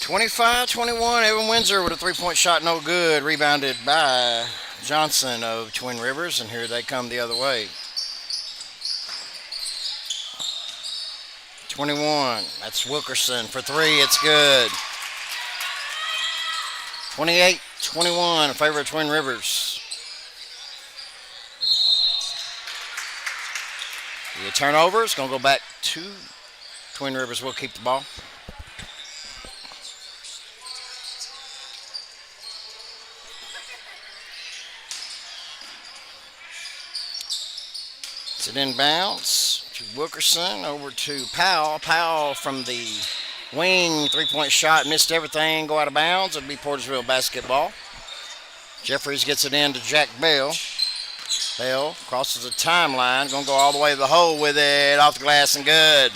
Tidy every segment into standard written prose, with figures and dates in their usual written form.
25-21, Evan Windsor with a three-point shot, no good. Rebounded by Johnson of Twin Rivers, and here they come the other way. 21, that's Wilkerson for three, it's good. 28-21 in favor of Twin Rivers. The turnover is going to go back to Twin Rivers. Will keep the ball. It's an inbounds to Wilkerson, over to Powell. Powell from the wing, three-point shot, missed everything, go out of bounds. It'll be Portageville basketball. Jeffries gets it in to Jack Bell. Bell crosses the timeline, going to go all the way to the hole with it, off the glass and good.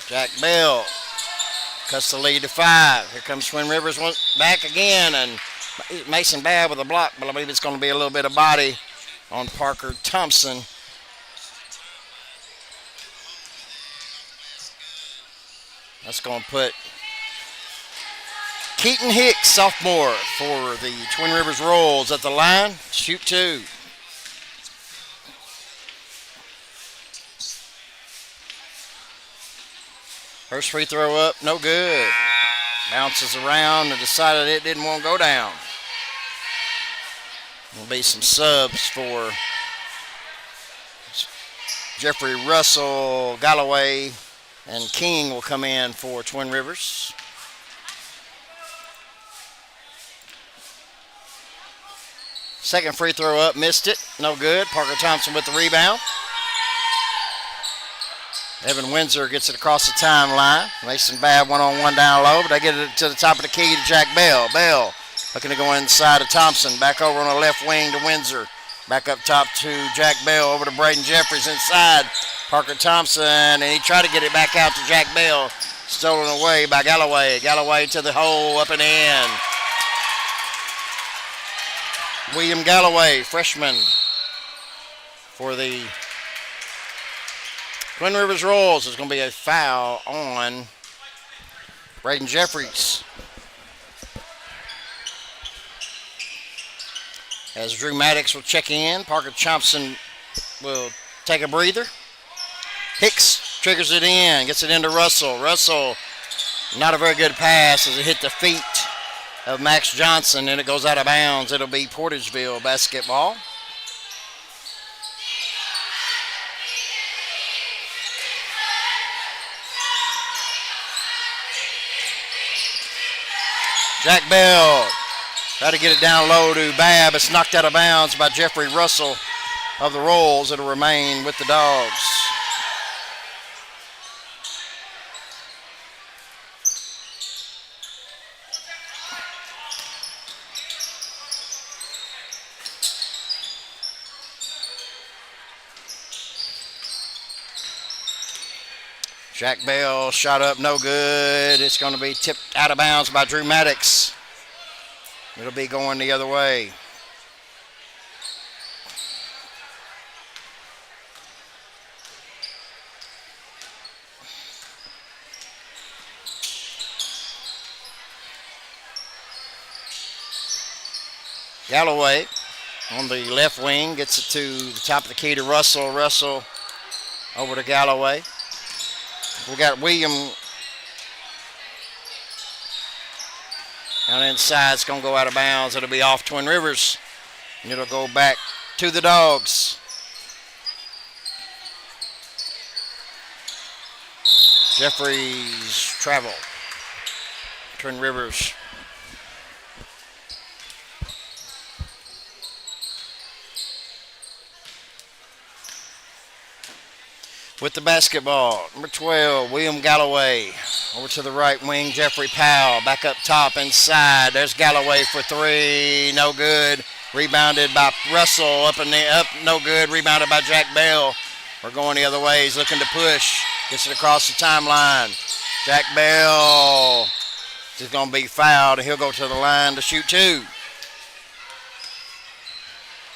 Jack Bell cuts the lead to 5. Here comes Twin Rivers back again, and Mason Babb with a block, but I believe it's going to be a little bit of body on Parker Thompson. That's going to put Keaton Hicks, sophomore, for the Twin Rivers Rolls at the line. Shoot two. First free throw up, no good. Bounces around and decided it didn't want to go down. There'll be some subs for Jeffrey Russell, Galloway, and King will come in for Twin Rivers. Second free throw up, missed it, no good. Parker Thompson with the rebound. Evan Windsor gets it across the timeline. Mason Babb one-on-one down low, but they get it to the top of the key to Jack Bell. Bell looking to go inside of Thompson. Back over on the left wing to Windsor. Back up top to Jack Bell, over to Braden Jeffries inside. Parker Thompson, and he tried to get it back out to Jack Bell. Stolen away by Galloway. Galloway to the hole, up and in. William Galloway, freshman, for the Twin Rivers Rolls. There's going to be a foul on Braden Jeffries. As Drew Maddox will check in, Parker Thompson will take a breather. Hicks triggers it in, gets it into Russell. Russell, not a very good pass as it hit the feet of Max Johnson, and it goes out of bounds. It'll be Portageville basketball. Jack Bell tried to get it down low to Babb. It's knocked out of bounds by Jeffrey Russell of the Rolls. It'll remain with the Dogs. Jack Bell shot up, no good. It's going to be tipped out of bounds by Drew Maddox. It'll be going the other way. Galloway on the left wing gets it to the top of the key to Russell. Russell over to Galloway. We got William down inside. It's going to go out of bounds. It'll be off Twin Rivers. And it'll go back to the Dogs. Jeffries travel. Twin Rivers. With the basketball, number 12, William Galloway. Over to the right wing, Jeffrey Powell. Back up top inside. There's Galloway for three. No good. Rebounded by Russell. Up, no good. Rebounded by Jack Bell. We're going the other way. He's looking to push. Gets it across the timeline. Jack Bell is going to be fouled, and he'll go to the line to shoot two.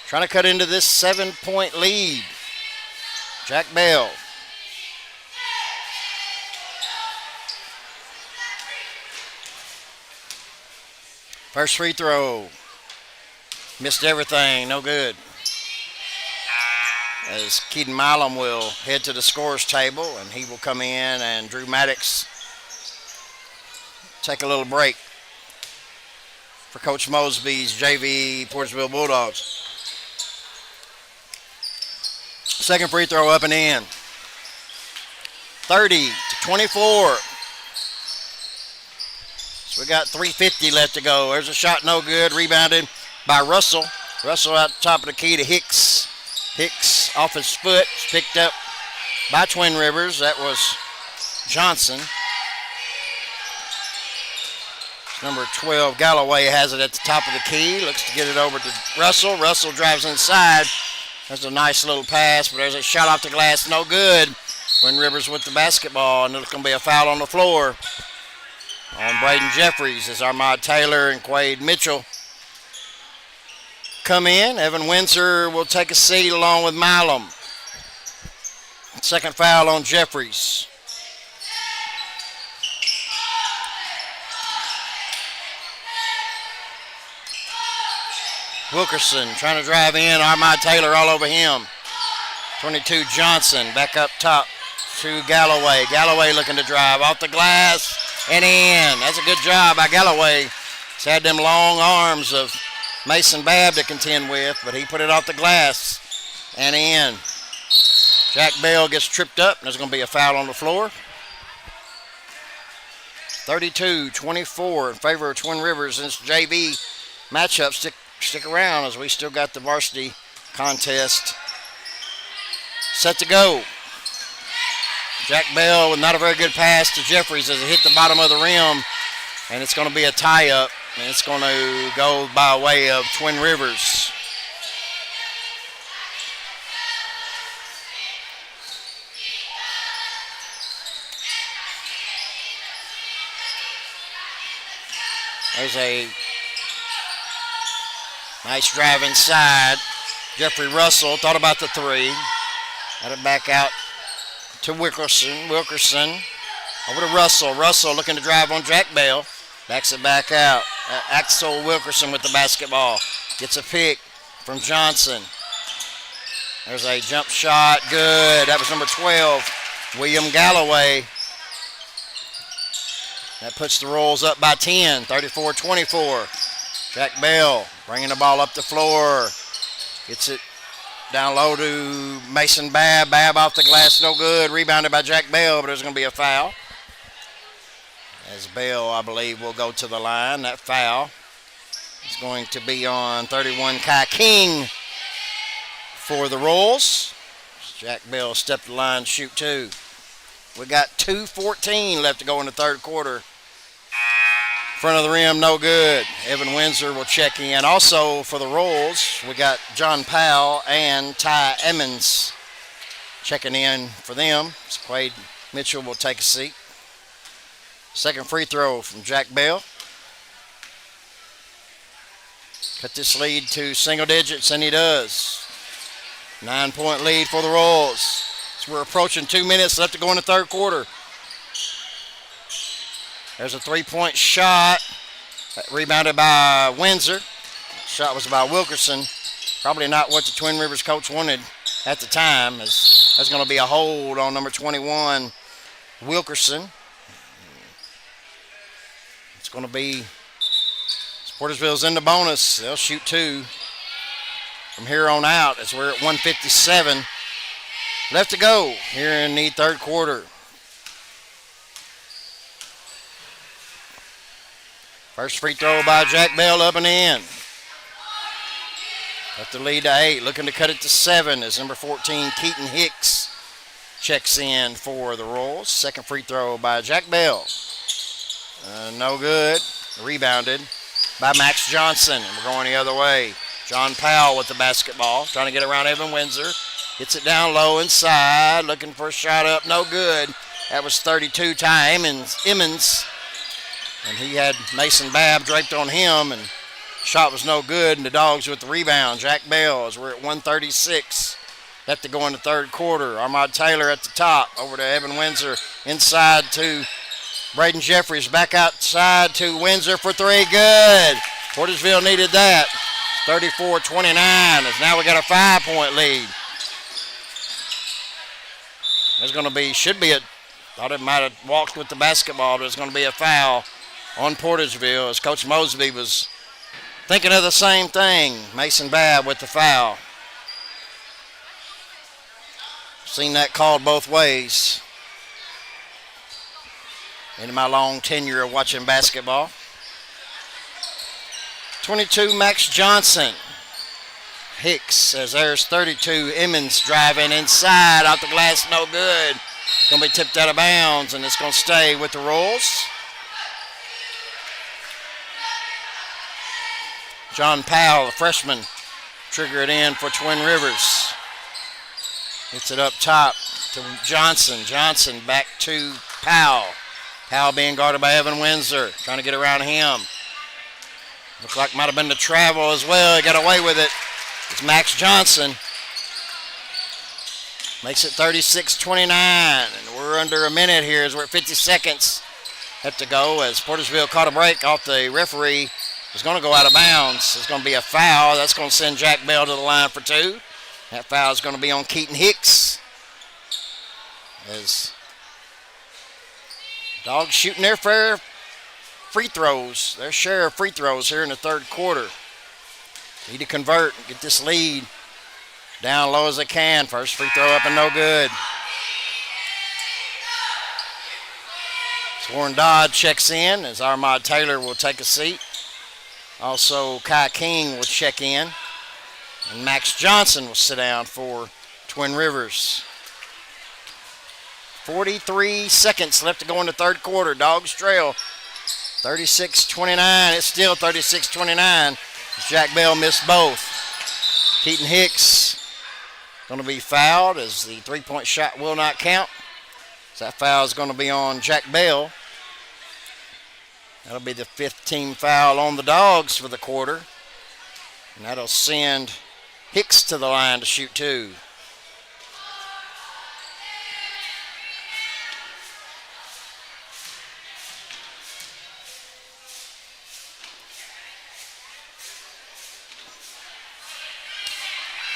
Trying to cut into this 7-point lead. Jack Bell. First free throw. Missed everything. No good. As Keaton Milam will head to the scorer's table, and he will come in, and Drew Maddox take a little break for Coach Mosby's JV Portageville Bulldogs. Second free throw up and in. 30-24. So we got 3:50 left to go. There's a shot, no good. Rebounded by Russell. Russell out the top of the key to Hicks. Hicks off his foot. Picked up by Twin Rivers. That was Johnson. Number 12, Galloway, has it at the top of the key. Looks to get it over to Russell. Russell drives inside. There's a nice little pass, but there's a shot off the glass. No good. Twin Rivers with the basketball, and it's going to be a foul on the floor on Braden Jeffries as Armand Taylor and Quade Mitchell come in. Evan Windsor will take a seat along with Milam. Second foul on Jeffries. Wilkerson trying to drive in. Armand Taylor all over him. 22 Johnson back up top to Galloway. Galloway looking to drive off the glass and in. That's a good job by Galloway. He's had them long arms of Mason Babb to contend with, but he put it off the glass and in. Jack Bell gets tripped up, and there's going to be a foul on the floor. 32-24 in favor of Twin Rivers in this JV matchup. Stick around as we still got the varsity contest set to go. Jack Bell with not a very good pass to Jeffries as it hit the bottom of the rim, and it's going to be a tie-up, and it's going to go by way of Twin Rivers. There's a nice drive inside. Jeffrey Russell thought about the three. Had it back out to Wilkerson. Over to Russell. Russell looking to drive on Jack Bell. Backs it back out. Axel Wilkerson with the basketball. Gets a pick from Johnson. There's a jump shot. Good. That was number 12, William Galloway. That puts the Royals up by 10, 34-24. Jack Bell bringing the ball up the floor. Gets it down low to Mason Babb. Babb off the glass, no good. Rebounded by Jack Bell, but there's going to be a foul. As Bell, I believe, will go to the line. That foul is going to be on 31, Kai King for the Royals. Jack Bell stepped the line, shoot two. We got 2:14 left to go in the third quarter. Front of the rim, no good. Evan Windsor will check in. Also for the Royals, we got John Powell and Ty Emmons checking in for them. So Quade Mitchell will take a seat. Second free throw from Jack Bell. Cut this lead to single digits, and he does. 9-point lead for the Royals. So we're approaching 2 minutes left to go in the third quarter. There's a three-point shot. Rebounded by Windsor. Shot was by Wilkerson. Probably not what the Twin Rivers coach wanted at the time. As that's going to be a hold on number 21, Wilkerson. It's going to be Portersville's in the bonus. They'll shoot two from here on out as we're at 1:57 left to go here in the third quarter. First free throw by Jack Bell up and in. Got the lead to 8. Looking to cut it to 7 as number 14, Keaton Hicks, checks in for the Royals. Second free throw by Jack Bell. No good. Rebounded by Max Johnson. And we're going the other way. John Powell with the basketball. Trying to get around Evan Windsor. Gets it down low inside. Looking for a shot up. No good. That was 32, Ty Emmons. And he had Mason Babb draped on him, and shot was no good, and the Dogs with the rebound. Jack Bell, as we're at 1:36 left to go in the third quarter. Armand Taylor at the top, over to Evan Windsor, inside to Braden Jeffries, back outside to Windsor for three, good. Portageville needed that. 34-29, as now we got a 5-point lead. There's going to be, thought it might have walked with the basketball, but it's going to be a foul on Portageville, as Coach Mosby was thinking of the same thing. Mason Babb with the foul. Seen that called both ways in my long tenure of watching basketball. 22, Max Johnson. Hicks, as there's 32. Emmons driving inside, off the glass, no good. Going to be tipped out of bounds, and it's going to stay with the Royals. John Powell, the freshman, trigger it in for Twin Rivers. Gets it up top to Johnson. Johnson back to Powell. Powell being guarded by Evan Windsor, trying to get around him. Looks like might have been the travel as well. He got away with it. It's Max Johnson. Makes it 36-29, and we're under a minute here as we're at 50 seconds left to go, as Portageville caught a break off the referee. Is going to go out of bounds. It's going to be a foul. That's going to send Jack Bell to the line for 2. That foul is going to be on Keaton Hicks. As Dogs shooting their fair free throws, their share of free throws here in the third quarter. Need to convert and get this lead down low as they can. First free throw up and no good. Warren Dodd checks in as Armand Taylor will take a seat. Also, Kai King will check in. And Max Johnson will sit down for Twin Rivers. 43 seconds left to go in the third quarter. Dogs trail 36-29. It's still 36-29. Jack Bell missed both. Keaton Hicks going to be fouled as the three-point shot will not count. So that foul is going to be on Jack Bell. That'll be the 5th team foul on the Dogs for the quarter. And that'll send Hicks to the line to shoot 2.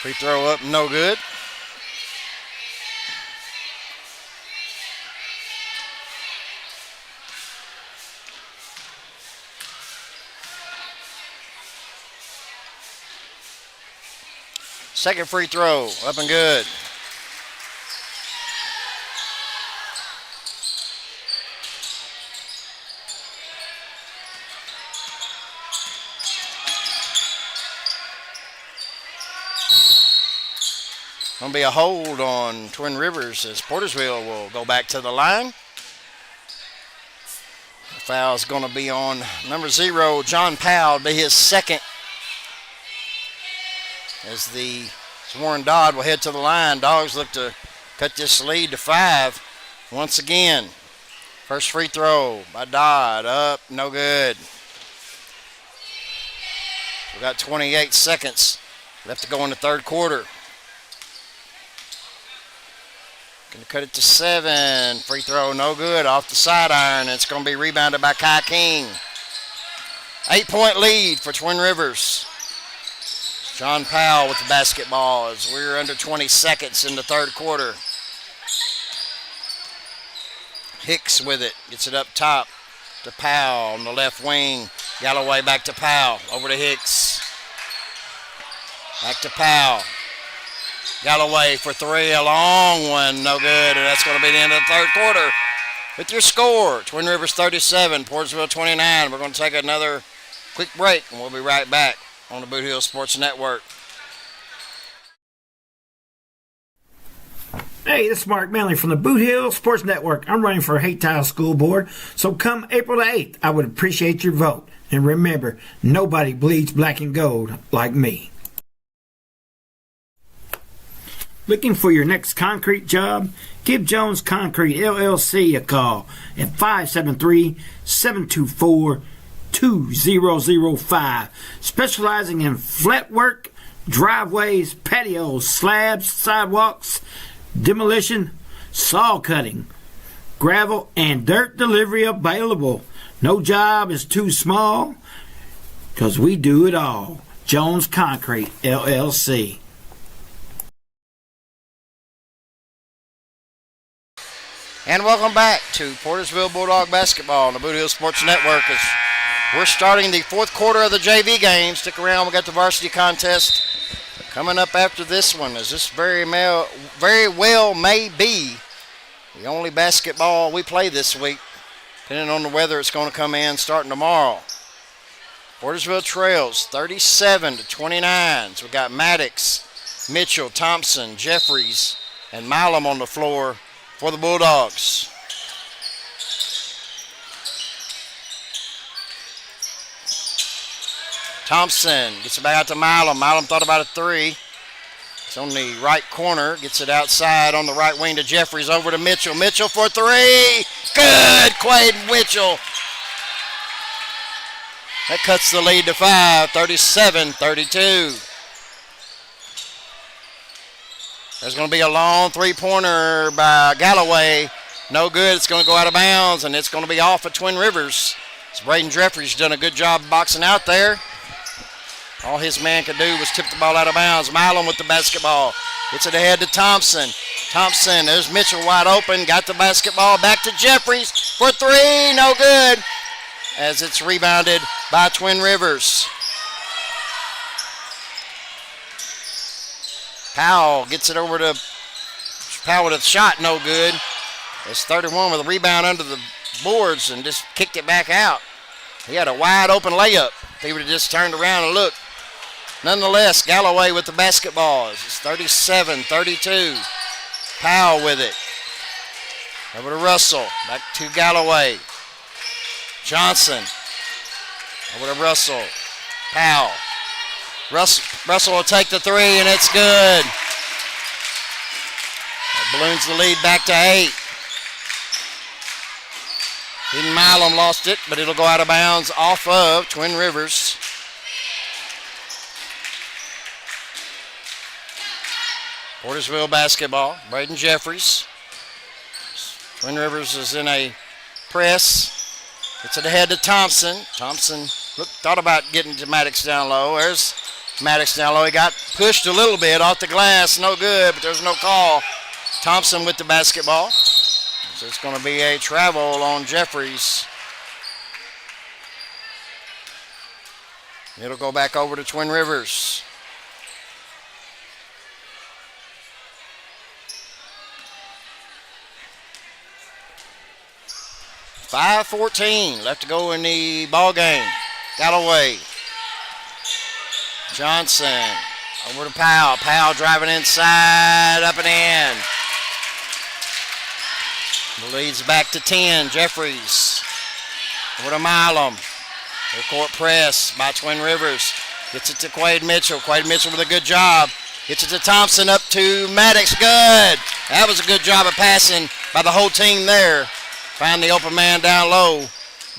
Free throw up, no good. Second free throw, up and good. Going to be a hold on Twin Rivers as Portageville will go back to the line. The foul is going to be on number 0, John Powell, be his second. As the Warren Dodd will head to the line. Dogs look to cut this lead to 5 once again. First free throw by Dodd, up, no good. We've got 28 seconds left to go in the third quarter. Going to cut it to 7. Free throw, no good, off the side iron. It's going to be rebounded by Kai King. 8-point lead for Twin Rivers. John Powell with the basketball as we're under 20 seconds in the third quarter. Hicks with it, gets it up top to Powell on the left wing. Galloway back to Powell, over to Hicks. Back to Powell. Galloway for 3, a long one, no good, and that's going to be the end of the third quarter. With your score, Twin Rivers 37, Portageville 29. We're going to take another quick break, and we'll be right back on the Boot Hill Sports Network. Hey, this is Mark Manley from the Boot Hill Sports Network. I'm running for Haytile School Board, so come April the 8th, I would appreciate your vote. And remember, nobody bleeds black and gold like me. Looking for your next concrete job? Give Jones Concrete LLC a call at 573-724-2005. Specializing in flat work, driveways, patios, slabs, sidewalks, demolition, saw cutting, gravel, and dirt delivery available. No job is too small. 'cause we do it all. Jones Concrete, LLC. And welcome back to Portageville Bulldog Basketball on the Boot Hill Sports Network. As we're starting the fourth quarter of the JV game. Stick around, we got the varsity contest coming up after this one, as this very well may be the only basketball we play this week. Depending on the weather, it's going to come in starting tomorrow. Portageville trails 37-29. So we got Maddox, Mitchell, Thompson, Jeffries, and Milam on the floor for the Bulldogs. Thompson gets it back out to Milam. Milam thought about a three. It's on the right corner. Gets it outside on the right wing to Jeffries. Over to Mitchell. Mitchell for three. Good. Quaden Mitchell. That cuts the lead to 5. 37-32. There's going to be a long three-pointer by Galloway. No good. It's going to go out of bounds, and it's going to be off at Twin Rivers. So Braden Jeffries done a good job boxing out there. All his man could do was tip the ball out of bounds. Milam with the basketball. Gets it ahead to Thompson. Thompson, there's Mitchell wide open. Got the basketball back to Jeffries for three. No good. As it's rebounded by Twin Rivers. Powell gets it over to Powell with a shot. No good. It's 31 with a rebound under the boards and just kicked it back out. He had a wide open layup. If he would have just turned around and looked. Nonetheless, Galloway with the basketball. It's 37-32. Powell with it. Over to Russell. Back to Galloway. Johnson. Over to Russell. Powell. Russell will take the three, and it's good. That balloons the lead back to 8. Eden Milam lost it, but it'll go out of bounds off of Twin Rivers. Portageville basketball. Braden Jeffries. Twin Rivers is in a press. Gets it ahead to Thompson. Thompson thought about getting to Maddox down low. There's Maddox down low. He got pushed a little bit off the glass. No good, but there's no call. Thompson with the basketball. So it's going to be a travel on Jeffries. It'll go back over to Twin Rivers. .5:14 left to go in the ball game. Galloway. Johnson over to Powell. Powell driving inside, up and in. The lead's back to 10. Jeffries over to Milam. Full court press by Twin Rivers. Gets it to Quade Mitchell. Quade Mitchell with a good job. Gets it to Thompson, up to Maddox. Good. That was a good job of passing by the whole team there. Found the open man down low.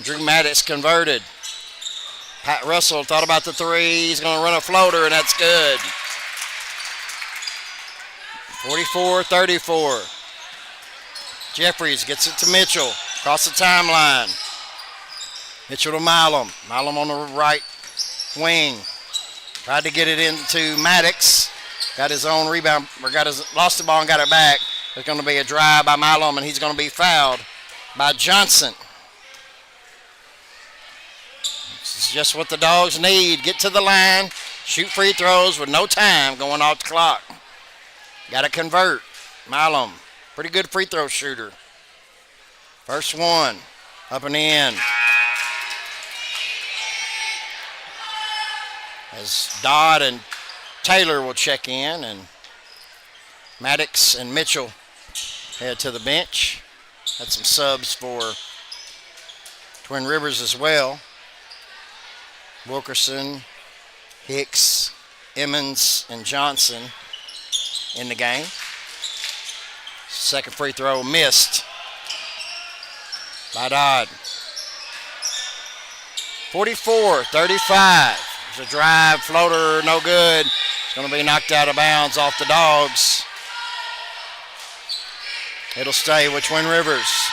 Drew Maddox converted. Pat Russell thought about the three. He's going to run a floater, and that's good. 44-34. Jeffries gets it to Mitchell. Across the timeline. Mitchell to Milam. Milam on the right wing. Tried to get it into Maddox. Got his own rebound, or lost the ball and got it back. There's going to be a drive by Milam, and he's going to be fouled by Johnson. This is just what the Dogs need. Get to the line, shoot free throws with no time going off the clock. Got to convert. Milam, pretty good free throw shooter. First one, up and in. As Dodd and Taylor will check in, and Maddox and Mitchell head to the bench. Had some subs for Twin Rivers as well. Wilkerson, Hicks, Emmons, and Johnson in the game. Second free throw missed by Dodd. 44-35. There's a drive, floater, no good. It's going to be knocked out of bounds off the Dogs. It'll stay with Twin Rivers.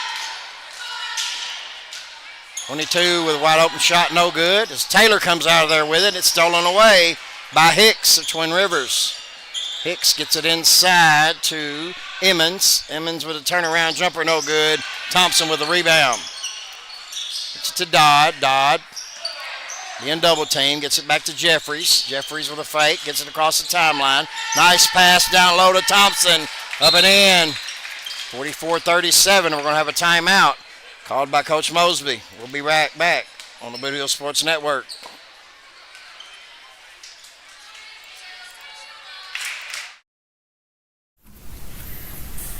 22 with a wide open shot, no good. As Taylor comes out of there with it, it's stolen away by Hicks of Twin Rivers. Hicks gets it inside to Emmons. Emmons with a turnaround jumper, no good. Thompson with a rebound. Gets it to Dodd. Dodd being double team, gets it back to Jeffries. Jeffries with a fake, gets it across the timeline. Nice pass down low to Thompson. Up and in. 44-37. We're going to have a timeout called by Coach Mosby. We'll be right back on the Boot Hill Sports Network.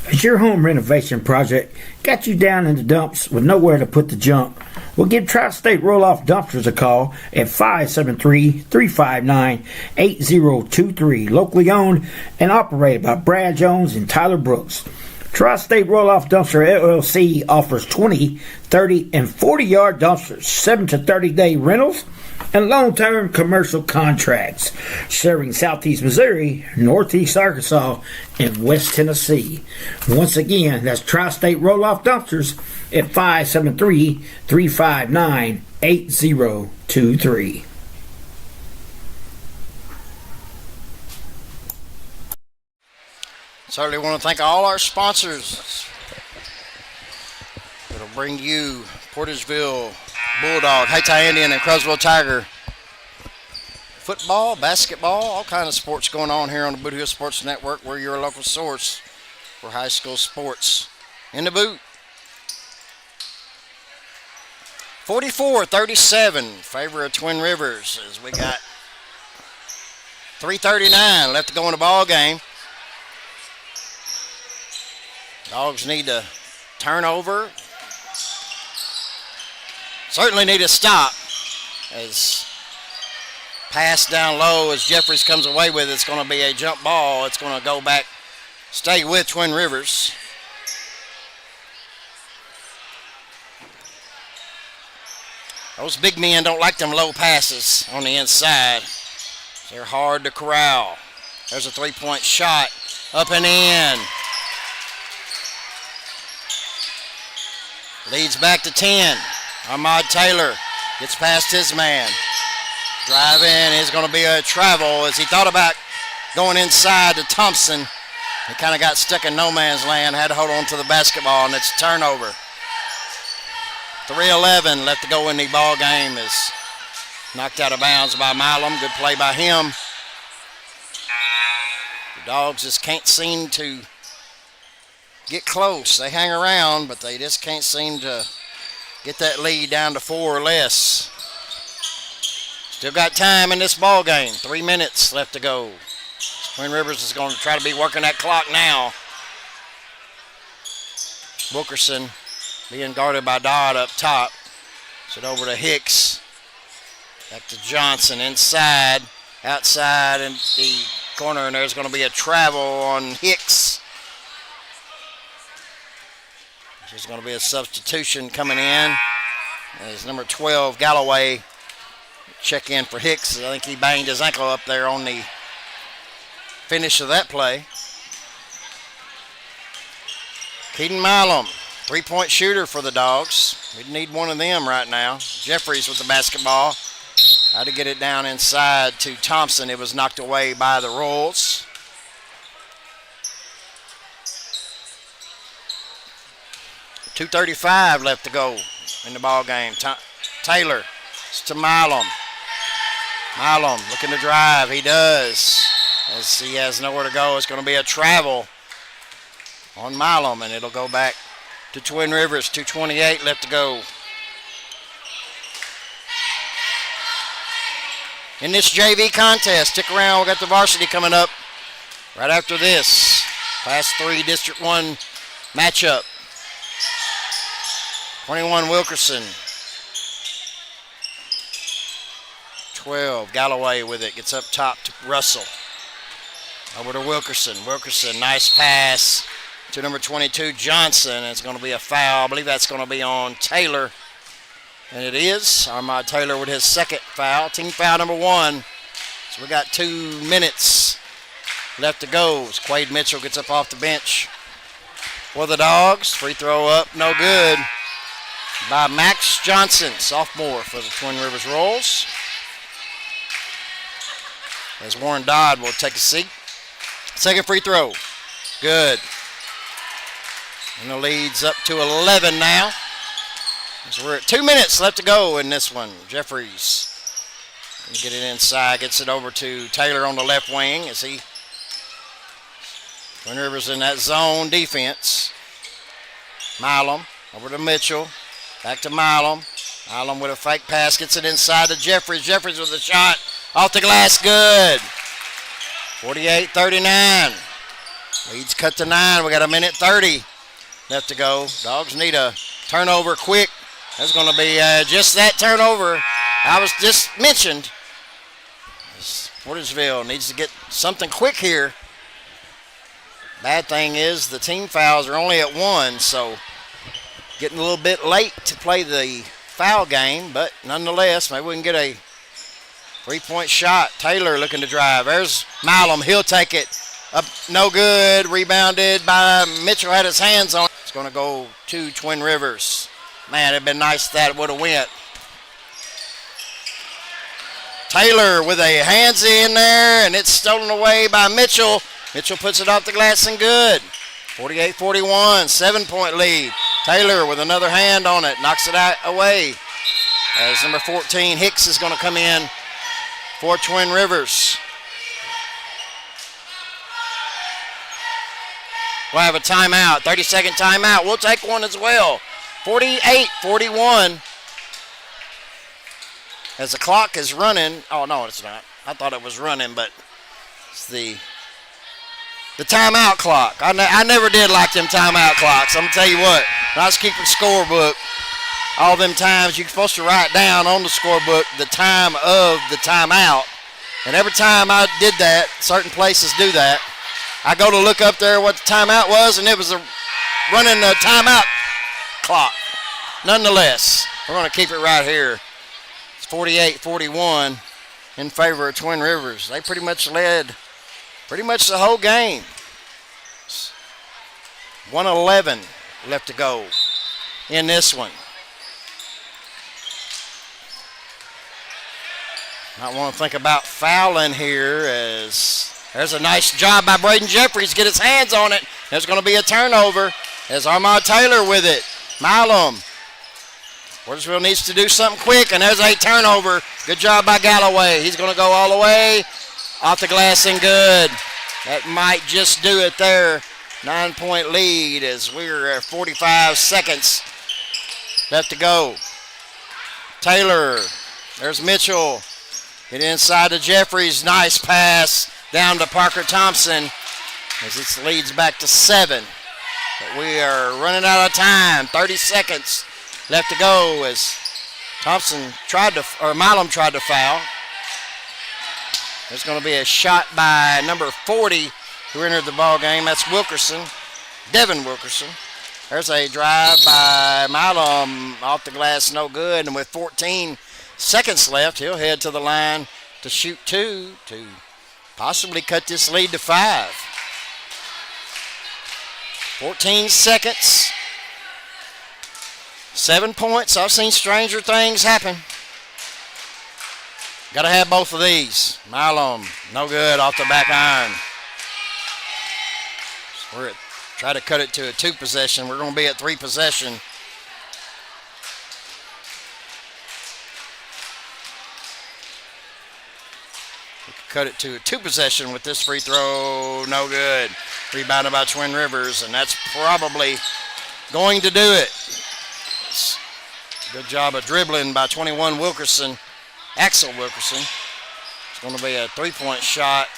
Has your home renovation project got you down in the dumps with nowhere to put the junk? Well, give Tri-State Roll-Off Dumpsters a call at 573-359-8023. Locally owned and operated by Brad Jones and Tyler Brooks. Tri-State Roll-Off Dumpster LLC offers 20, 30, and 40-yard dumpsters, 7 to 30-day rentals, and long-term commercial contracts, serving Southeast Missouri, Northeast Arkansas, and West Tennessee. Once again, that's Tri-State Roll-Off Dumpsters at 573-359-8023. Certainly want to thank all our sponsors that'll bring you Portageville Bulldog, Hayti Indian, and Crowsville Tiger. Football, basketball, all kinds of sports going on here on the Boot Hill Sports Network. We're your local source for high school sports in the boot. 44-37, favor of Twin Rivers, as we got 3:39 left to go in the ball game. Dogs need to turn over. Certainly need to stop. As pass down low as Jeffries comes away with it. It's going to be a jump ball. It's going to go back, stay with Twin Rivers. Those big men don't like them low passes on the inside. They're hard to corral. There's a three-point shot. Up and in. Leads back to 10. Ahmad Taylor gets past his man. Drive in is going to be a travel as he thought about going inside to Thompson. He kind of got stuck in no man's land, had to hold on to the basketball, and it's a turnover. 3:11 left to go in the ball game. Is knocked out of bounds by Milam. Good play by him. The Dogs just can't seem to get close. They hang around, but they just can't seem to get that lead down to 4 or less. Still got time in this ball game. 3 minutes left to go. Twin Rivers is going to try to be working that clock now. Wilkerson being guarded by Dodd up top. Sit over to Hicks. Back to Johnson inside. Outside in the corner, and there's going to be a travel on Hicks. There's going to be a substitution coming in. As number 12, Galloway, check in for Hicks. I think he banged his ankle up there on the finish of that play. Keaton Milam, three-point shooter for the Dogs. We need one of them right now. Jeffries with the basketball. Had to get it down inside to Thompson. It was knocked away by the Royals. .235 left to go in the ball game. Taylor, it's to Milam. Milam looking to drive. He does. As he has nowhere to go, it's going to be a travel on Milam, and it'll go back to Twin Rivers. 2:28 left to go. In this JV contest, stick around. We got the varsity coming up right after this. Class 3 District 1 matchup. 21 Wilkerson. 12 Galloway with it. Gets up top to Russell. Over to Wilkerson. Wilkerson, nice pass to number 22 Johnson. It's going to be a foul. I believe that's going to be on Taylor. And it is. Ahmad Taylor with his second foul. Team foul number 1. So we got 2 minutes left to go. As Quade Mitchell gets up off the bench for the Dogs. Free throw up, no good. by Max Johnson, sophomore for the Twin Rivers Royals. As Warren Dodd will take a seat. Second free throw. Good. And the lead's up to 11 now. So we're at 2 minutes left to go in this one. Jeffries can get it inside, gets it over to Taylor on the left wing as he Twin Rivers in that zone defense. Milam over to Mitchell. Back to Milam. Milam with a fake pass, gets it inside to Jeffries. Jeffries with a shot off the glass, good. 48-39. Leads cut to 9. We got a minute 30 left to go. Dogs need a turnover quick. That's going to be just that turnover I was just mentioned. Portageville needs to get something quick here. Bad thing is the team fouls are only at 1, so getting a little bit late to play the foul game, but nonetheless, maybe we can get a 3-point shot. Taylor looking to drive. There's Milam. He'll take it. Up, no good. Rebounded by Mitchell. Had his hands on it. It's going to go to Twin Rivers. Man, it'd been nice if that would have went. Taylor with a hands in there, and it's stolen away by Mitchell. Mitchell puts it off the glass and good. 48-41, 7-point lead. Taylor with another hand on it, knocks it out away. As number 14, Hicks, is going to come in for Twin Rivers. We'll have a timeout, 30-second timeout. We'll take one as well. 48-41. As the clock is running. Oh, no, it's not. I thought it was running, but it's the timeout clock. I never did like them timeout clocks. I'm going to tell you what. When I was keeping scorebook, all them times you're supposed to write down on the scorebook the time of the timeout. And every time I did that, certain places do that, I go to look up there what the timeout was, and it was running the timeout clock. Nonetheless, we're going to keep it right here. It's 48-41 in favor of Twin Rivers. They pretty much led the whole game. 1:11 left to go in this one. Might want to think about fouling here, as there's a nice job by Braden Jeffries. Get his hands on it. There's going to be a turnover. There's Armand Taylor with it. Milam. Portageville needs to do something quick, and there's a turnover. Good job by Galloway. He's going to go all the way off the glass and good. That might just do it there. 9-point lead as we're at 45 seconds left to go. Taylor. There's Mitchell. Get inside to Jeffries. Nice pass down to Parker Thompson as it leads back to 7. But we are running out of time. 30 seconds left to go as Milam tried to foul. There's going to be a shot by number 40 who entered the ball game. That's Wilkerson, Devin Wilkerson. There's a drive by Milam off the glass, no good. And with 14 seconds left, he'll head to the line to shoot 2 to possibly cut this lead to 5. 14 seconds. 7 points. I've seen stranger things happen. Got to have both of these. Milam, no good off the back iron. We're try to cut it to a 2 possession. We're going to be at 3 possession. We could cut it to a 2 possession with this free throw. No good. Rebounded by Twin Rivers, and that's probably going to do it. Good job of dribbling by 21 Wilkerson. Axel Wilkerson. It's going to be a 3-point shot,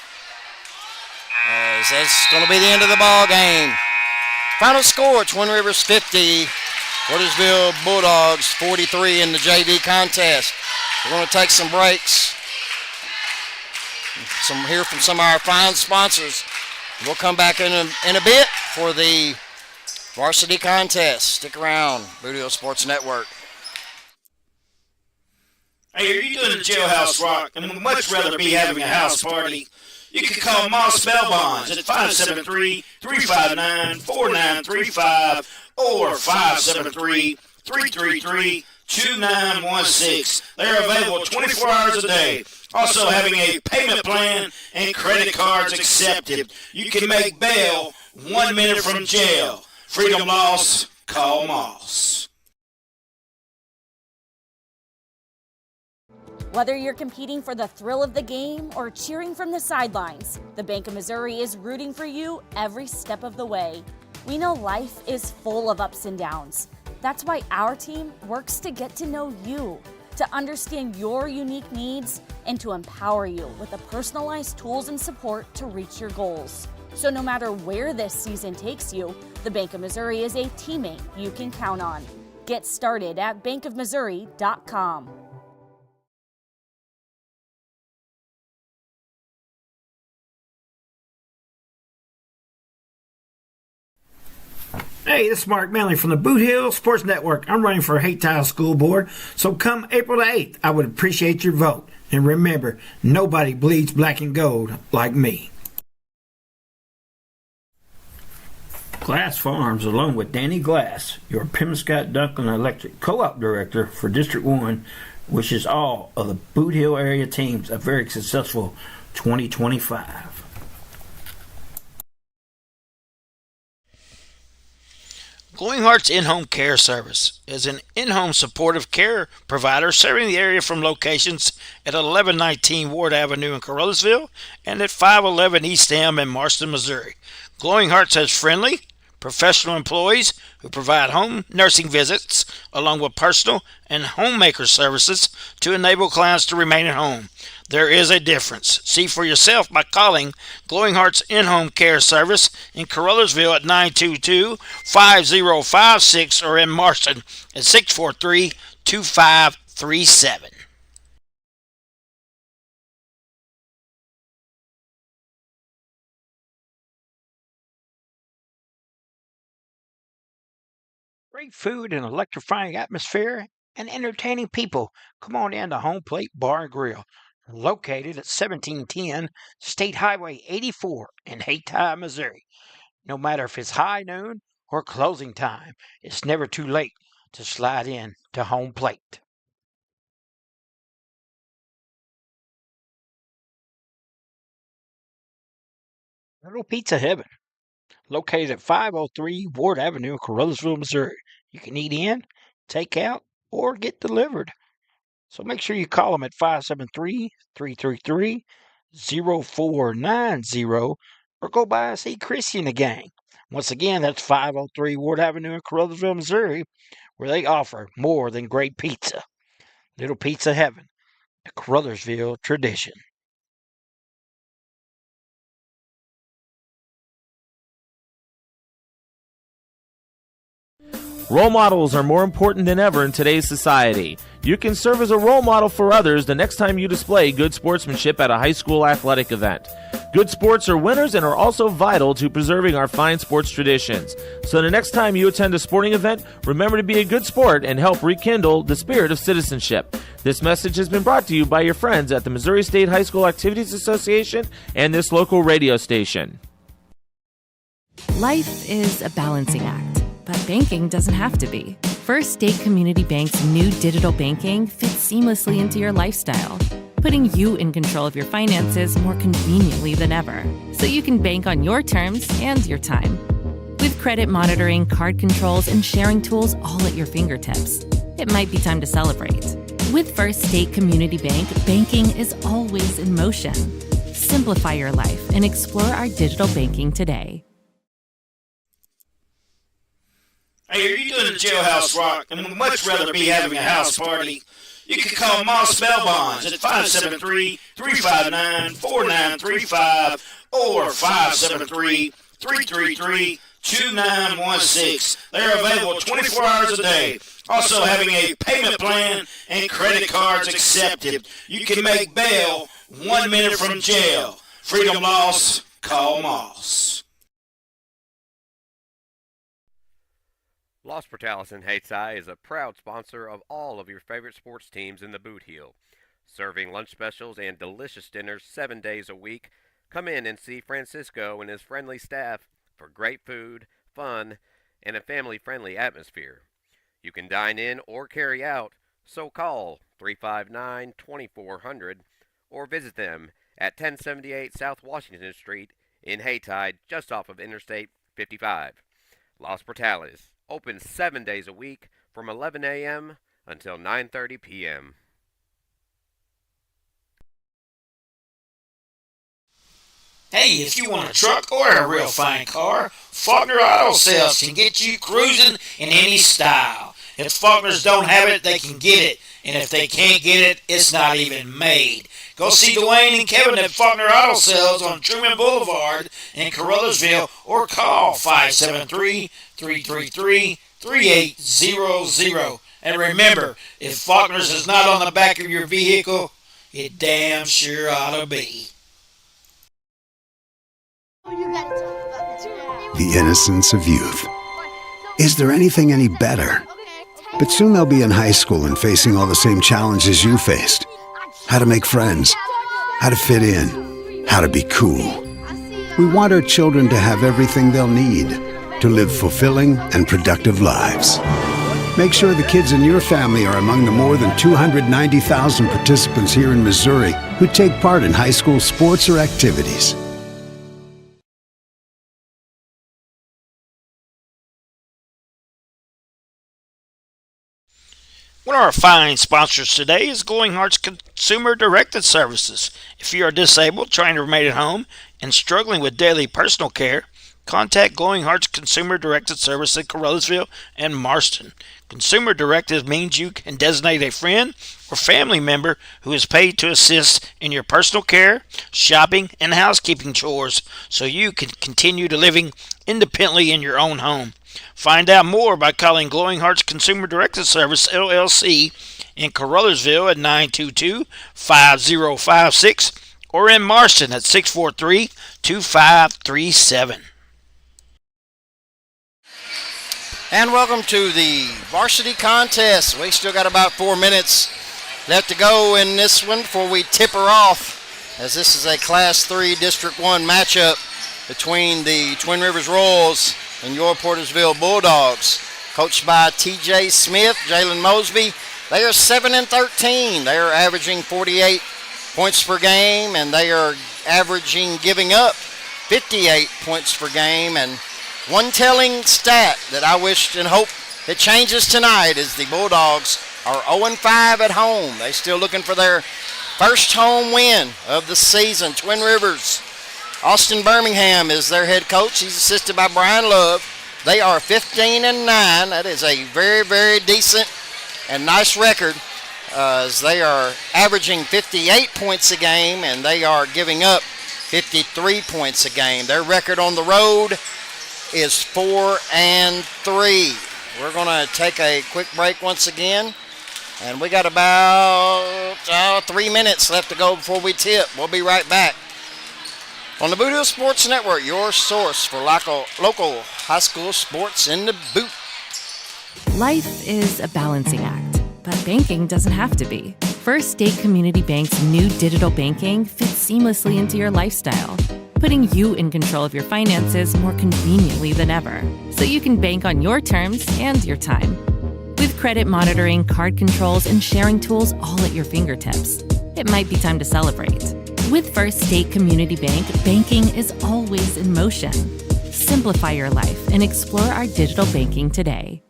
as that's going to be the end of the ball game. Final score, Twin Rivers 50, Portageville Bulldogs 43 in the JV contest. We're going to take some breaks. Hear from some of our fine sponsors. We'll come back in a bit for the varsity contest. Stick around, Boothill Sports Network. Hey, are you doing the jailhouse rock and would much rather be having a house party? You can call Moss Bell Bonds at 573-359-4935 or 333-2916. They're available 24 hours a day. Also having a payment plan and credit cards accepted. You can make bail 1 minute from jail. Freedom loss, call Moss. Whether you're competing for the thrill of the game or cheering from the sidelines, the Bank of Missouri is rooting for you every step of the way. We know life is full of ups and downs. That's why our team works to get to know you, to understand your unique needs, and to empower you with the personalized tools and support to reach your goals. So no matter where this season takes you, the Bank of Missouri is a teammate you can count on. Get started at bankofmissouri.com. Hey, this is Mark Manley from the Boot Hill Sports Network. I'm running for Hate Tile School Board, so come April the 8th, I would appreciate your vote. And remember, nobody bleeds black and gold like me. Glass Farms, along with Danny Glass, your Pemscott Duncan Electric Co-op Director for District 1, wishes all of the Boot Hill area teams a very successful 2025. Glowing Hearts In-Home Care Service is an in-home supportive care provider serving the area from locations at 1119 Ward Avenue in Carollasville and at 511 East Elm in Marston, Missouri. Glowing Hearts has friendly, professional employees who provide home nursing visits along with personal and homemaker services to enable clients to remain at home. There is a difference. See for yourself by calling Glowing Hearts In-Home Care Service in Carollasville at 922-5056 or in Marston at 643-2537. Great food and electrifying atmosphere and entertaining people. Come on in to Home Plate Bar and Grill, located at 1710 State Highway 84 in Hayti, Missouri. No matter if it's high noon or closing time, it's never too late to slide in to Home Plate. Little Pizza Heaven, located at 503 Ward Avenue in Carollasville, Missouri. You can eat in, take out, or get delivered. So make sure you call them at 573-333-0490 or go by and see Chrissy and the gang. Once again, that's 503 Ward Avenue in Carollasville, Missouri, where they offer more than great pizza. Little Pizza Heaven, a Carollasville tradition. Role models are more important than ever in today's society. You can serve as a role model for others the next time you display good sportsmanship at a high school athletic event. Good sports are winners and are also vital to preserving our fine sports traditions. So the next time you attend a sporting event, remember to be a good sport and help rekindle the spirit of citizenship. This message has been brought to you by your friends at the Missouri State High School Activities Association and this local radio station. Life is a balancing act, but banking doesn't have to be. First State Community Bank's new digital banking fits seamlessly into your lifestyle, putting you in control of your finances more conveniently than ever, so you can bank on your terms and your time. With credit monitoring, card controls, and sharing tools all at your fingertips, it might be time to celebrate. With First State Community Bank, banking is always in motion. Simplify your life and explore our digital banking today. Hey, are you doing a jailhouse rock and would much rather be having a house party? You can call Moss Bell Bonds at 573-359-4935 or 573-333-2916. They're available 24 hours a day. Also having a payment plan and credit cards accepted. You can make bail 1 minute from jail. Freedom loss, call Moss. Los Portales in Hayti is a proud sponsor of all of your favorite sports teams in the Boot Heel. Serving lunch specials and delicious dinners 7 days a week, come in and see Francisco and his friendly staff for great food, fun, and a family-friendly atmosphere. You can dine in or carry out, so call 359-2400 or visit them at 1078 South Washington Street in Haytide, just off of Interstate 55. Los Portales, open 7 days a week from 11 a.m. until 9:30 p.m. Hey, if you want a truck or a real fine car, Faulkner Auto Sales can get you cruising in any style. If Faulkners don't have it, they can get it. And if they can't get it, it's not even made. Go see Dwayne and Kevin at Faulkner Auto Sales on Truman Boulevard in Caruthersville or call 573-333-3800. And remember, if Faulkner's is not on the back of your vehicle, it damn sure ought to be. The innocence of youth. Is there anything any better? But soon they'll be in high school and facing all the same challenges you faced. How to make friends, how to fit in, how to be cool. We want our children to have everything they'll need to live fulfilling and productive lives. Make sure the kids in your family are among the more than 290,000 participants here in Missouri who take part in high school sports or activities. One of our fine sponsors today is Glowing Hearts Consumer Directed Services. If you are disabled, trying to remain at home, and struggling with daily personal care, contact Glowing Hearts Consumer Directed Service in Caruthersville and Marston. Consumer Directed means you can designate a friend or family member who is paid to assist in your personal care, shopping, and housekeeping chores so you can continue to living independently in your own home. Find out more by calling Glowing Hearts Consumer Directed Service, LLC, in Caruthersville at 922-5056 or in Marston at 643-2537. And welcome to the varsity contest. We still got about 4 minutes left to go in this one before we tip her off, as this is a Class 3 District 1 matchup between the Twin Rivers Royals and your Portersville Bulldogs, coached by T.J. Smith, Jalen Mosby. They are 7-13. They are averaging 48 points per game, and they are averaging giving up 58 points per game. And one telling stat that I wish and hope it changes tonight is the Bulldogs are 0-5 at home. They're still looking for their first home win of the season. Twin Rivers, Austin Birmingham is their head coach. He's assisted by Brian Love. They are 15-9. That is a very, very decent and nice record, as they are averaging 58 points a game and they are giving up 53 points a game. Their record on the road is 4-3. We're going to take a quick break once again, and we got about 3 minutes left to go before we tip. We'll be right back on the Boot Hill Sports Network, your source for local high school sports in the boot. Life is a balancing act, but banking doesn't have to be. First State Community Bank's new digital banking fits seamlessly into your lifestyle, putting you in control of your finances more conveniently than ever, so you can bank on your terms and your time. With credit monitoring, card controls, and sharing tools all at your fingertips, it might be time to celebrate. With First State Community Bank, banking is always in motion. Simplify your life and explore our digital banking today.